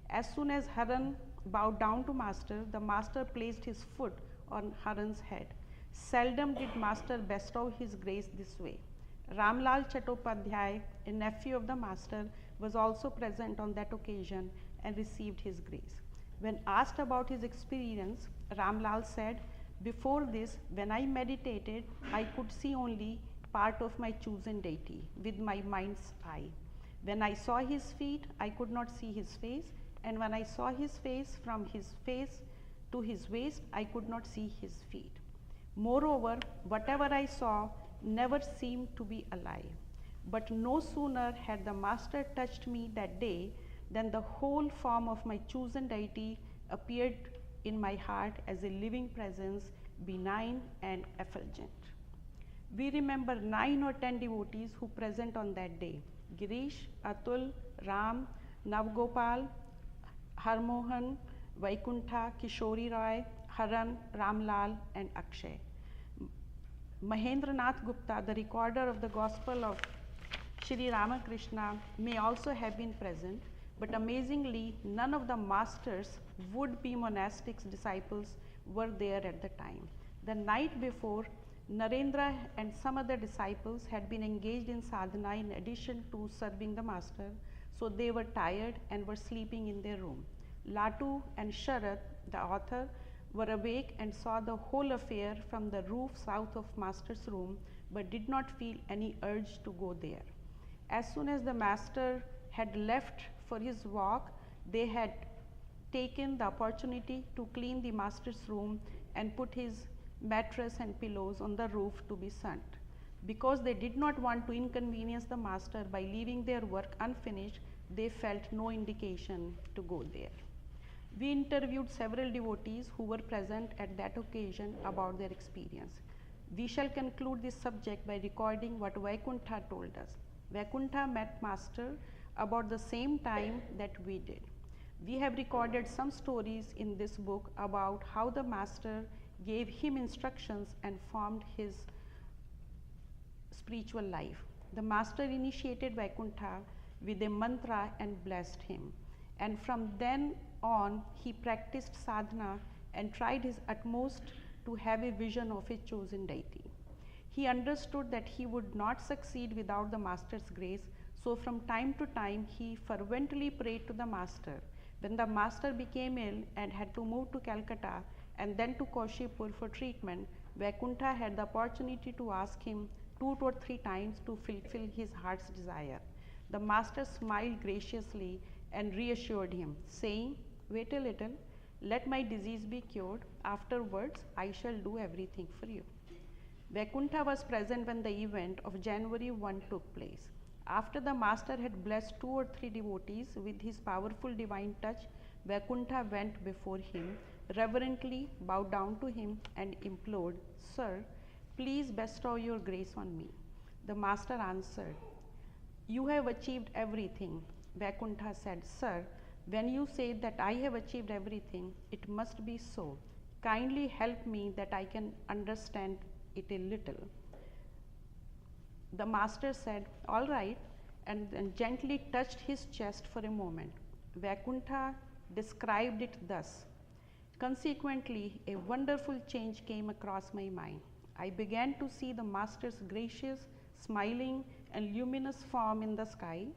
As soon as Haran bowed down to Master, the Master placed his foot on Haran's head. Seldom did Master bestow his grace this way. Ramlal Chattopadhyay, a nephew of the Master, was also present on that occasion and received his grace. When asked about his experience, Ramlal said, "Before this, when I meditated, I could see only part of my chosen deity with my mind's eye. When I saw his feet, I could not see his face, and when I saw his face from his face to his waist, I could not see his feet. Moreover, whatever I saw never seemed to be alive. But no sooner had the Master touched me that day than the whole form of my chosen deity appeared in my heart as a living presence, benign and effulgent." We remember 9 or 10 devotees who present on that day: Girish, Atul, Ram, Navgopal, Harmohan, Vaikuntha, Kishori Roy, Haran, Ramlal and Akshay. Mahendranath Gupta, the recorder of the Gospel of Shri Ramakrishna, may also have been present, but amazingly, none of the Master's would-be monastics disciples were there at the time. The night before, Narendra and some other disciples had been engaged in sadhana in addition to serving the Master, so they were tired and were sleeping in their room. Latu and Sharat, the author, were awake and saw the whole affair from the roof south of Master's room, but did not feel any urge to go there. As soon as the Master had left for his walk, they had taken the opportunity to clean the Master's room and put his mattress and pillows on the roof to be sunned. Because they did not want to inconvenience the Master by leaving their work unfinished, they felt no indication to go there. We interviewed several devotees who were present at that occasion about their experience. We shall conclude this subject by recording what Vaikuntha told us. Vaikuntha met Master about the same time that we did. We have recorded some stories in this book about how the Master gave him instructions and formed his spiritual life. The Master initiated Vaikuntha with a mantra and blessed him. And from then on, he practiced sadhana and tried his utmost to have a vision of a chosen deity. He understood that he would not succeed without the Master's grace, so from time to time he fervently prayed to the Master. When the Master became ill and had to move to Calcutta and then to Kaushipur for treatment, Vaikuntha had the opportunity to ask him 2 or 3 times to fulfill his heart's desire. The Master smiled graciously and reassured him, saying, "Wait a little, let my disease be cured. Afterwards, I shall do everything for you." Vaikuntha was present when the event of January 1 took place. After the Master had blessed 2 or 3 devotees with his powerful divine touch, Vaikuntha went before him, reverently bowed down to him and implored, "Sir, please bestow your grace on me." The Master answered, "You have achieved everything." Vaikuntha said, "Sir, when you say that I have achieved everything, it must be so. Kindly help me that I can understand it a little." The Master said, "All right," and then gently touched his chest for a moment. Vaikuntha described it thus: "Consequently, a wonderful change came across my mind. I began to see the Master's gracious, smiling, and luminous form in the sky,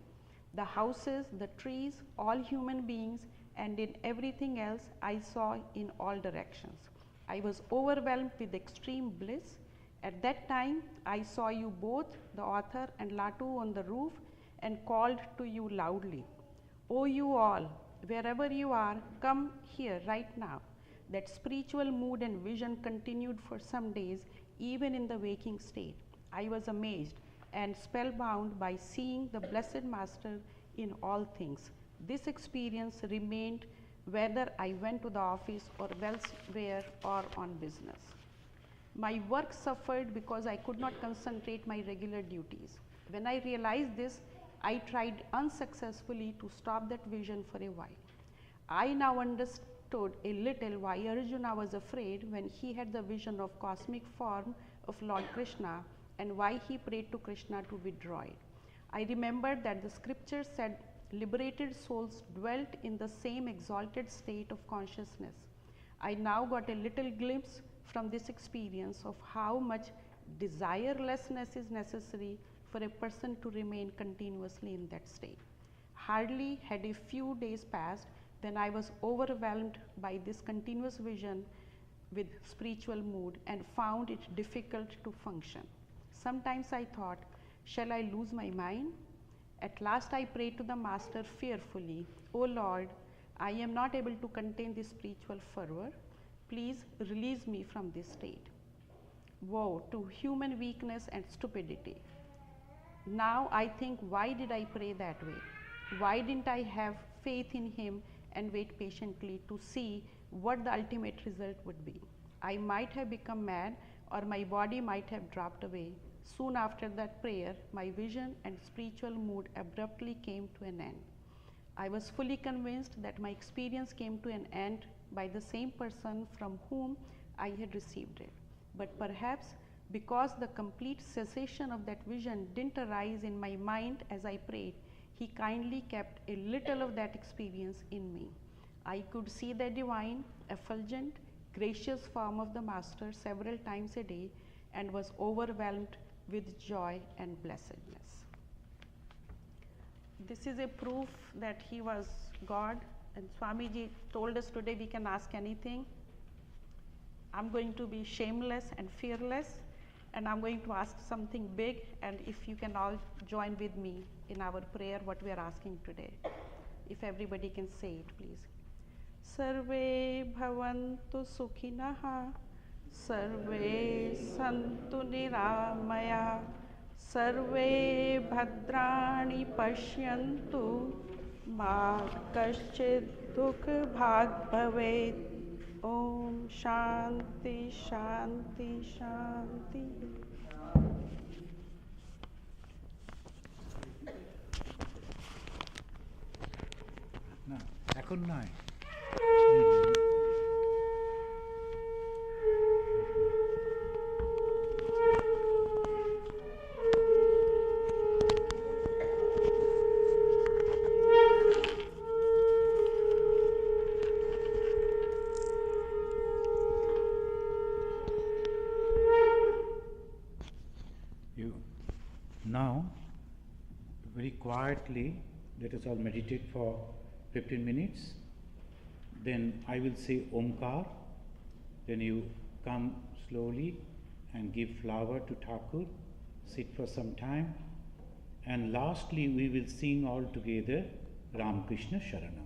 the houses, the trees, all human beings, and in everything else I saw in all directions. I was overwhelmed with extreme bliss, At that time, I saw you both, the author and Latu, on the roof and called to you loudly. Oh, you all, wherever you are, come here right now. That spiritual mood and vision continued for some days, even in the waking state. I was amazed and spellbound by seeing the Blessed Master in all things. This experience remained whether I went to the office or elsewhere or on business. My work suffered because I could not concentrate my regular duties. When I realized this, I tried unsuccessfully to stop that vision for a while. I now understood a little why Arjuna was afraid when he had the vision of cosmic form of Lord Krishna and why he prayed to Krishna to withdraw it. I remembered that the scripture said liberated souls dwelt in the same exalted state of consciousness. I now got a little glimpse from this experience of how much desirelessness is necessary for a person to remain continuously in that state. Hardly had a few days passed when I was overwhelmed by this continuous vision with spiritual mood and found it difficult to function. Sometimes I thought, shall I lose my mind? At last I prayed to the Master fearfully, O Lord, I am not able to contain this spiritual fervor. Please release me from this state. Woe to human weakness and stupidity. Now I think, why did I pray that way? Why didn't I have faith in him and wait patiently to see what the ultimate result would be? I might have become mad, or my body might have dropped away. Soon after that prayer, my vision and spiritual mood abruptly came to an end. I was fully convinced that my experience came to an end by the same person from whom I had received it. But perhaps because the complete cessation of that vision didn't arise in my mind as I prayed, he kindly kept a little of that experience in me. I could see the divine, effulgent, gracious form of the Master several times a day and was overwhelmed with joy and blessedness. This is a proof that he was God, and Swamiji told us today we can ask anything. I'm going to be shameless and fearless, and I'm going to ask something big, and if you can all join with me in our prayer, what we are asking today. If everybody can say it, please. Sarve bhavantu sukhinah, sarve santu niramaya, sarve bhadrani pashyantu, ma kaschid dukh bhag bhavet. Om Shanti Shanti Shanti. না এখন নয়। Now, very quietly, let us all meditate for 15 minutes. Then I will say Omkar. Then you come slowly and give flower to Thakur, sit for some time. And lastly, we will sing all together Ram Krishna Sharanam.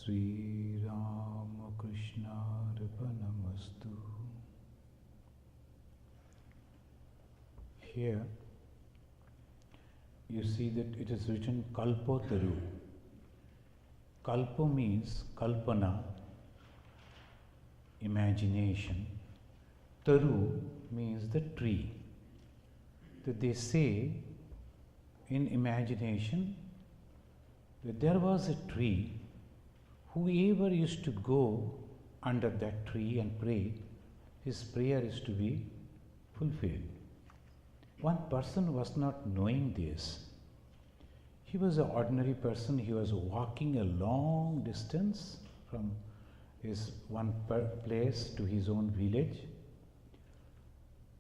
Sri Ramakrishna Arpanamastu. Here you see that it is written Kalpataru. Kalpa means kalpana, imagination. Taru means the tree. That they say in imagination that there was a tree, whoever used to go under that tree and pray, his prayer is to be fulfilled. One person was not knowing this. He was an ordinary person. He was walking a long distance from his one place to his own village,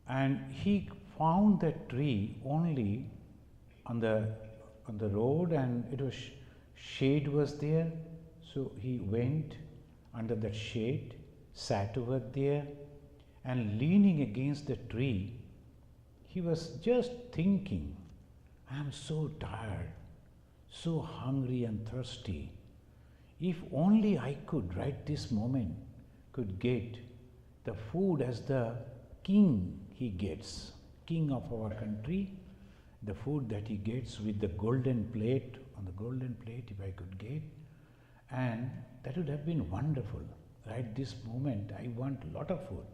and he found that tree only on the road, and it was shade was there. So he went under that shade, sat over there, and leaning against the tree, he was just thinking, I am so tired, so hungry and thirsty. If only I could, right this moment, could get the food as the king he gets, king of our country, the food that he gets with the golden plate, on the golden plate if I could get, and that would have been wonderful. Right this moment I want a lot of food.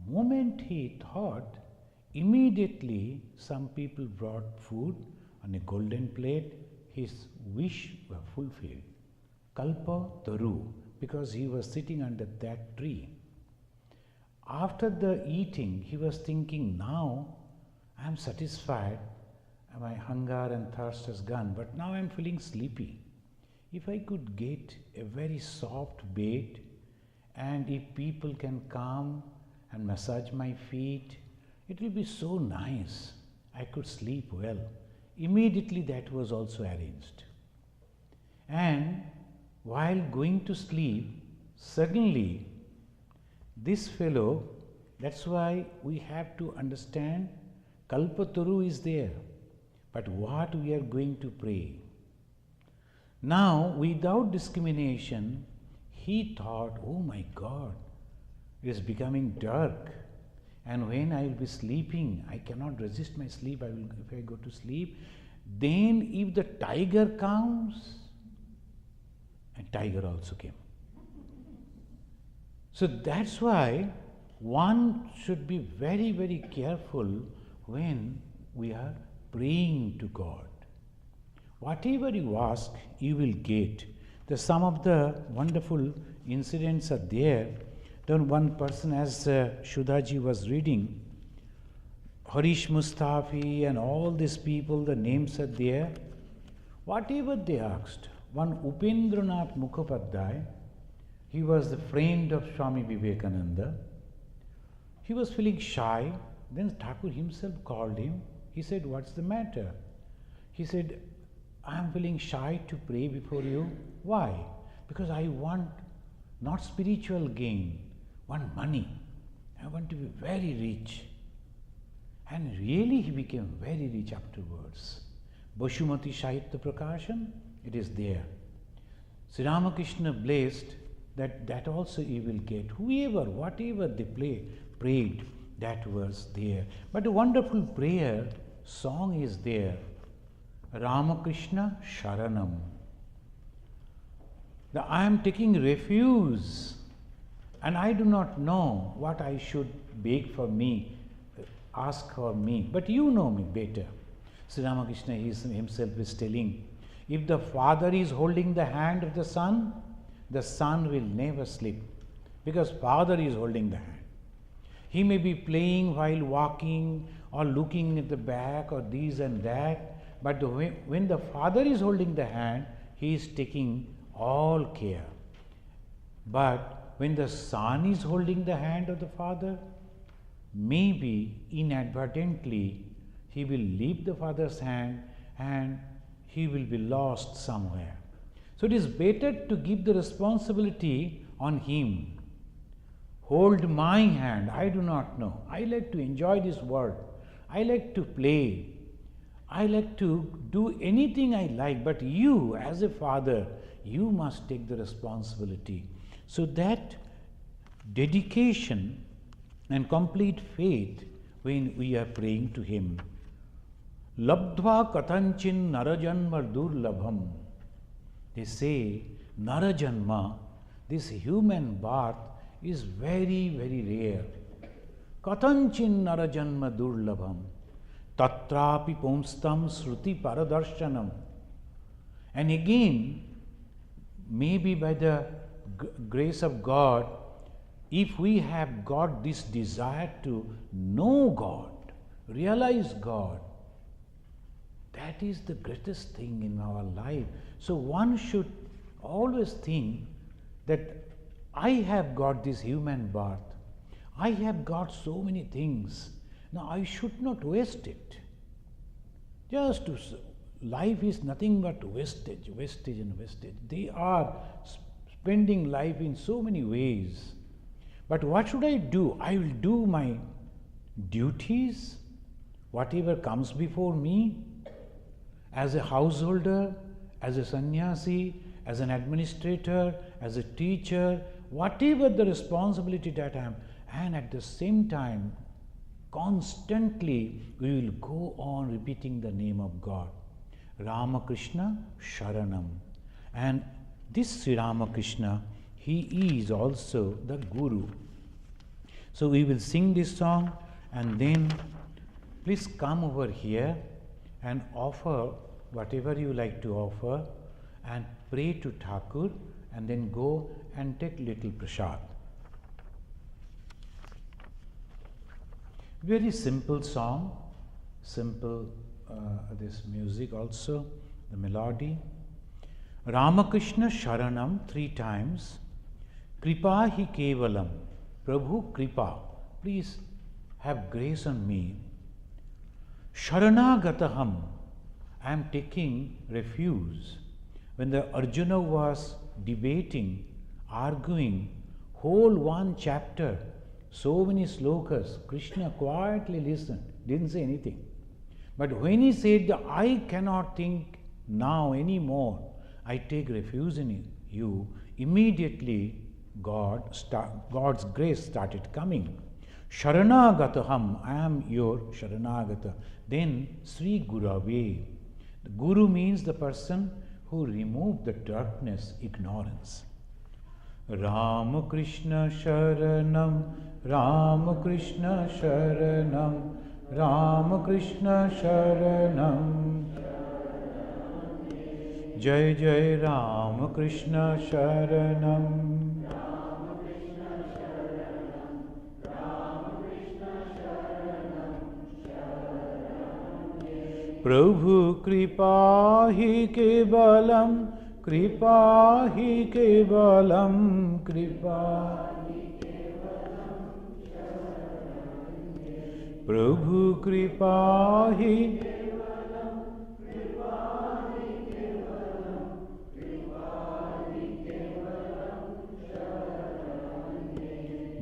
Moment he thought, immediately some people brought food on a golden plate, his wish was fulfilled. Kalpataru, because he was sitting under that tree. After the eating, he was thinking, now I am satisfied, my hunger and thirst has gone, but now I am feeling sleepy. If I could get a very soft bed, and if people can come and massage my feet, it will be so nice. I could sleep well. Immediately that was also arranged. And while going to sleep, suddenly this fellow, that's why we have to understand Kalpataru is there, but what we are going to pray. Now, without discrimination, he thought, oh my God, it is becoming dark, and when I will be sleeping, I cannot resist my sleep. If I go to sleep, then if the tiger comes, and tiger also came. So that's why one should be very, very careful when we are praying to God. Whatever you ask, you will get. Some of the wonderful incidents are there. Then one person, as Shudaji was reading, Harish Mustafi and all these people, the names are there. Whatever they asked, one Upendranath Mukhopadhyay, he was the friend of Swami Vivekananda. He was feeling shy. Then Thakur himself called him. He said, what's the matter? He said, I am feeling shy to pray before you. Why? Because I want not spiritual gain, want money. I want to be very rich. And really he became very rich afterwards. Bashumati Sahitya Prakashan, it is there. Sri Ramakrishna blessed that also you will get. Whoever, whatever they prayed, that was there. But a wonderful prayer song is there. Ramakrishna Sharanam. I am taking refuge, and I do not know what I should beg for me, ask for me, but you know me better. Sri Ramakrishna himself is telling, if the father is holding the hand of the son will never slip, because father is holding the hand. He may be playing while walking or looking at the back or this and that, but when the father is holding the hand, he is taking all care. But when the son is holding the hand of the father, maybe inadvertently he will leave the father's hand and he will be lost somewhere. So it is better to give the responsibility on him. Hold my hand, I do not know. I like to enjoy this world. I like to play. I like to do anything I like, but you as a father, you must take the responsibility. So that dedication and complete faith when we are praying to Him. Labdhva katanchin narajanma durlabham. They say narajanma, this human birth, is very, very rare. Katanchin narajanma durlabham. Tatrapi pomstam sruti paradarshanam. And again, maybe by the grace of God, if we have got this desire to know God, realize God, that is the greatest thing in our life. So one should always think that I have got this human birth. I have got so many things. Now I should not waste it. Just to, life is nothing but wastage, wastage and wastage. They are spending life in so many ways. But what should I do? I will do my duties, whatever comes before me, as a householder, as a sannyasi, as an administrator, as a teacher, whatever the responsibility that I am, and at the same time, constantly we will go on repeating the name of God. Ramakrishna Sharanam. And this Sri Ramakrishna, he is also the Guru. So we will sing this song, and then please come over here and offer whatever you like to offer and pray to Thakur, and then go and take little prasad. Very simple song, simple this music also, the melody. Ramakrishna Sharanam 3 times. Kripa hi kevalam. Prabhu Kripa, please have grace on me. Sharanagataham, I am taking refuge. When the Arjuna was debating, arguing, whole 1 chapter, so many slokas, Krishna quietly listened, didn't say anything. But when he said, I cannot think now anymore, I take refuge in you, immediately God's grace started coming. Sharanagataham, I am your Sharanagata. Then Sri Gurave. The Guru means the person who removed the darkness, ignorance. Ramakrishna Sharanam, Ramakrishna Sharanam, Ramakrishna Sharanam. Jai Jai Ramakrishna Sharanam. Prabhu Kripa hi kevalam, Kripa hi kevalam, Kripa. Prabhu Kripa hi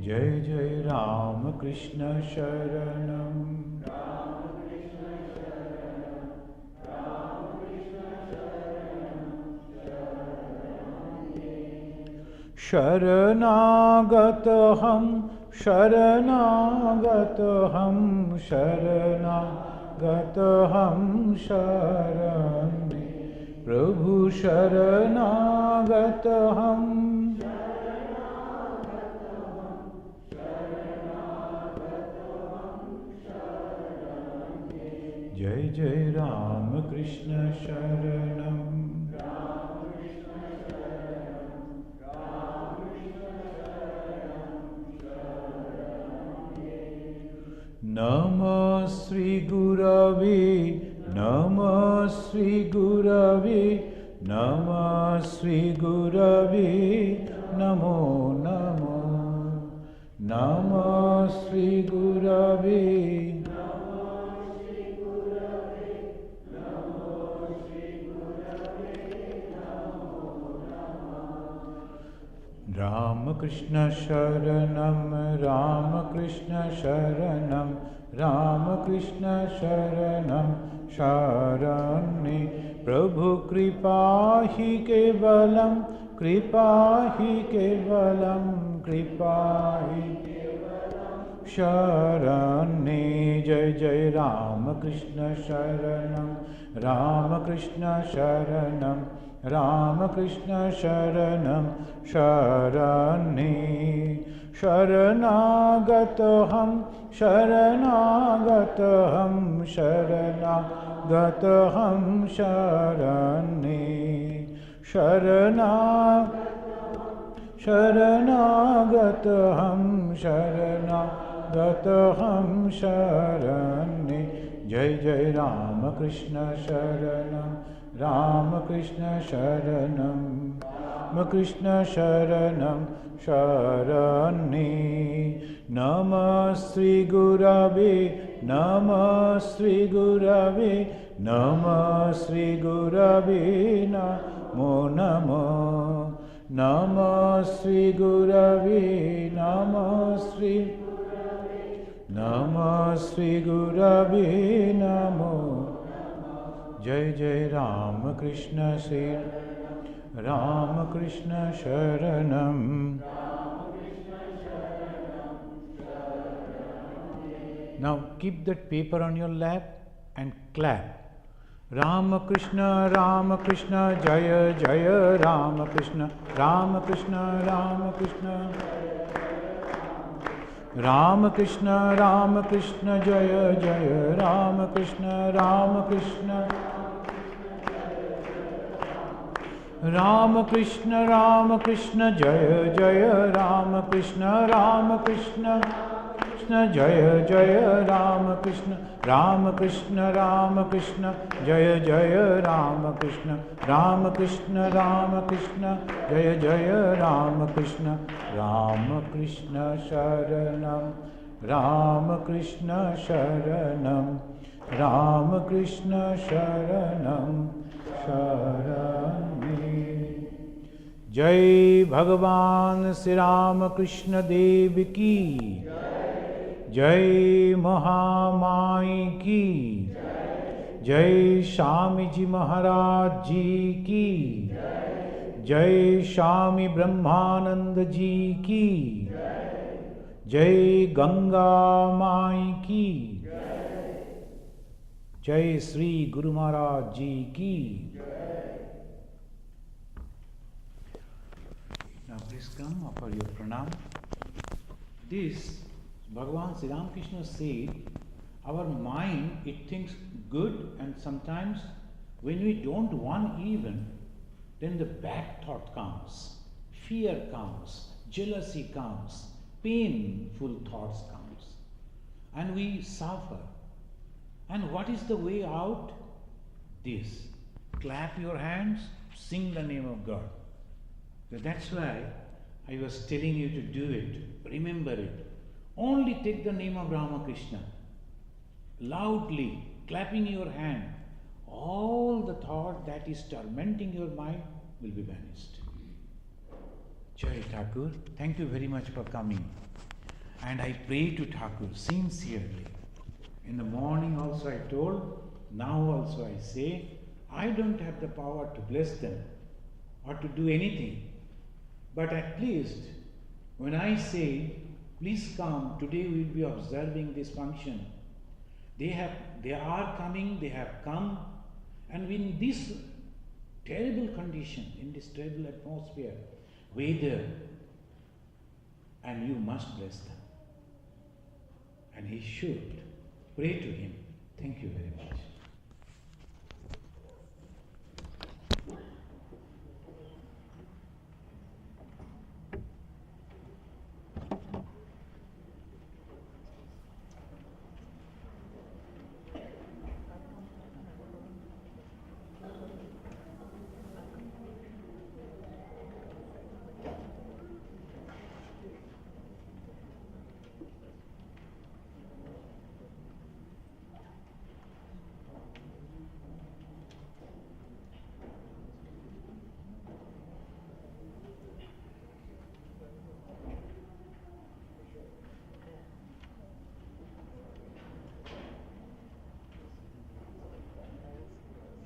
Jai Jai Ramakrishna Sharanam. Sharanagatam, Sharanagatam, Sharanagatam, Sharani. Prabhu Sharanagatam. Jai Jai Ramakrishna Sharanam. Namah Sri Gurave, Namah Sri Gurave, Namah Sri Gurave, Namo Namo. Namah Sri Gurave. Ramakrishna Sharanam, Ramakrishna Sharanam, Ramakrishna Sharanam, शरण्ये प्रभु कृपा ही केवलं कृपा ही केवलं कृपा ही शरण्ये जय जय राम कृष्ण शरणं राम कृष्ण शरणं राम कृष्ण शरणं शरण्ये शरणागतहं शरणागतहं शरणागतहं शरण्ये शरणागतहं शरणागतहं शरण्ये जय जय राम कृष्ण शरणं राम कृष्ण शरणं कृष्ण शरणं शरण्ये नमः श्री गुरवे नमः श्री गुरवे नमः श्री गुरवे नमो नमः नमः श्री गुरवे नमः श्री गुरवे नमो जय जय राम कृष्ण श्री राम कृष्ण शरणं Now keep that paper on your lap and clap. Ram Krishna Jaya Jaya Ram Krishna Ram Krishna Ram Krishna Ram Krishna Jaya Jaya Ram Krishna Ram Krishna Ram Krishna Jaya Jaya Ram Krishna Jaya Jaya Ram Krishna Jaya Jaya Ram Krishna Jaya Jaya Ram Krishna Sharanam Ram Krishna Sharanam Ram Krishna Sharanam Sharani Jai Bhagavan Sri Ram Krishna Dev Ki Jai Mahamai Ki Jai Shami Ji Maharaj Ji Ki Jai Shami Brahmananda Ji Ki Jai Ganga Mai Ki Jai Sri Guru Maharaj Ji Ki. Now please come, offer your pranam. This Bhagavan Sri Ramakrishna said, our mind, it thinks good, and sometimes when we don't want even, then the bad thought comes, fear comes, jealousy comes, painful thoughts comes, and we suffer. And what is the way out? This. Clap your hands, sing the name of God. So that's why I was telling you to do it. Remember it. Only take the name of Ramakrishna. Loudly, clapping your hand. All the thought that is tormenting your mind will be vanished. Jai Thakur, thank you very much for coming. And I pray to Thakur sincerely. In the morning also I told, now also I say, I don't have the power to bless them or to do anything. But at least when I say, please come, today we will be observing this function. They are coming, they have come, and in this terrible condition, in this terrible atmosphere, weather, and you must bless them. And he should. Pray to him. Thank you very much.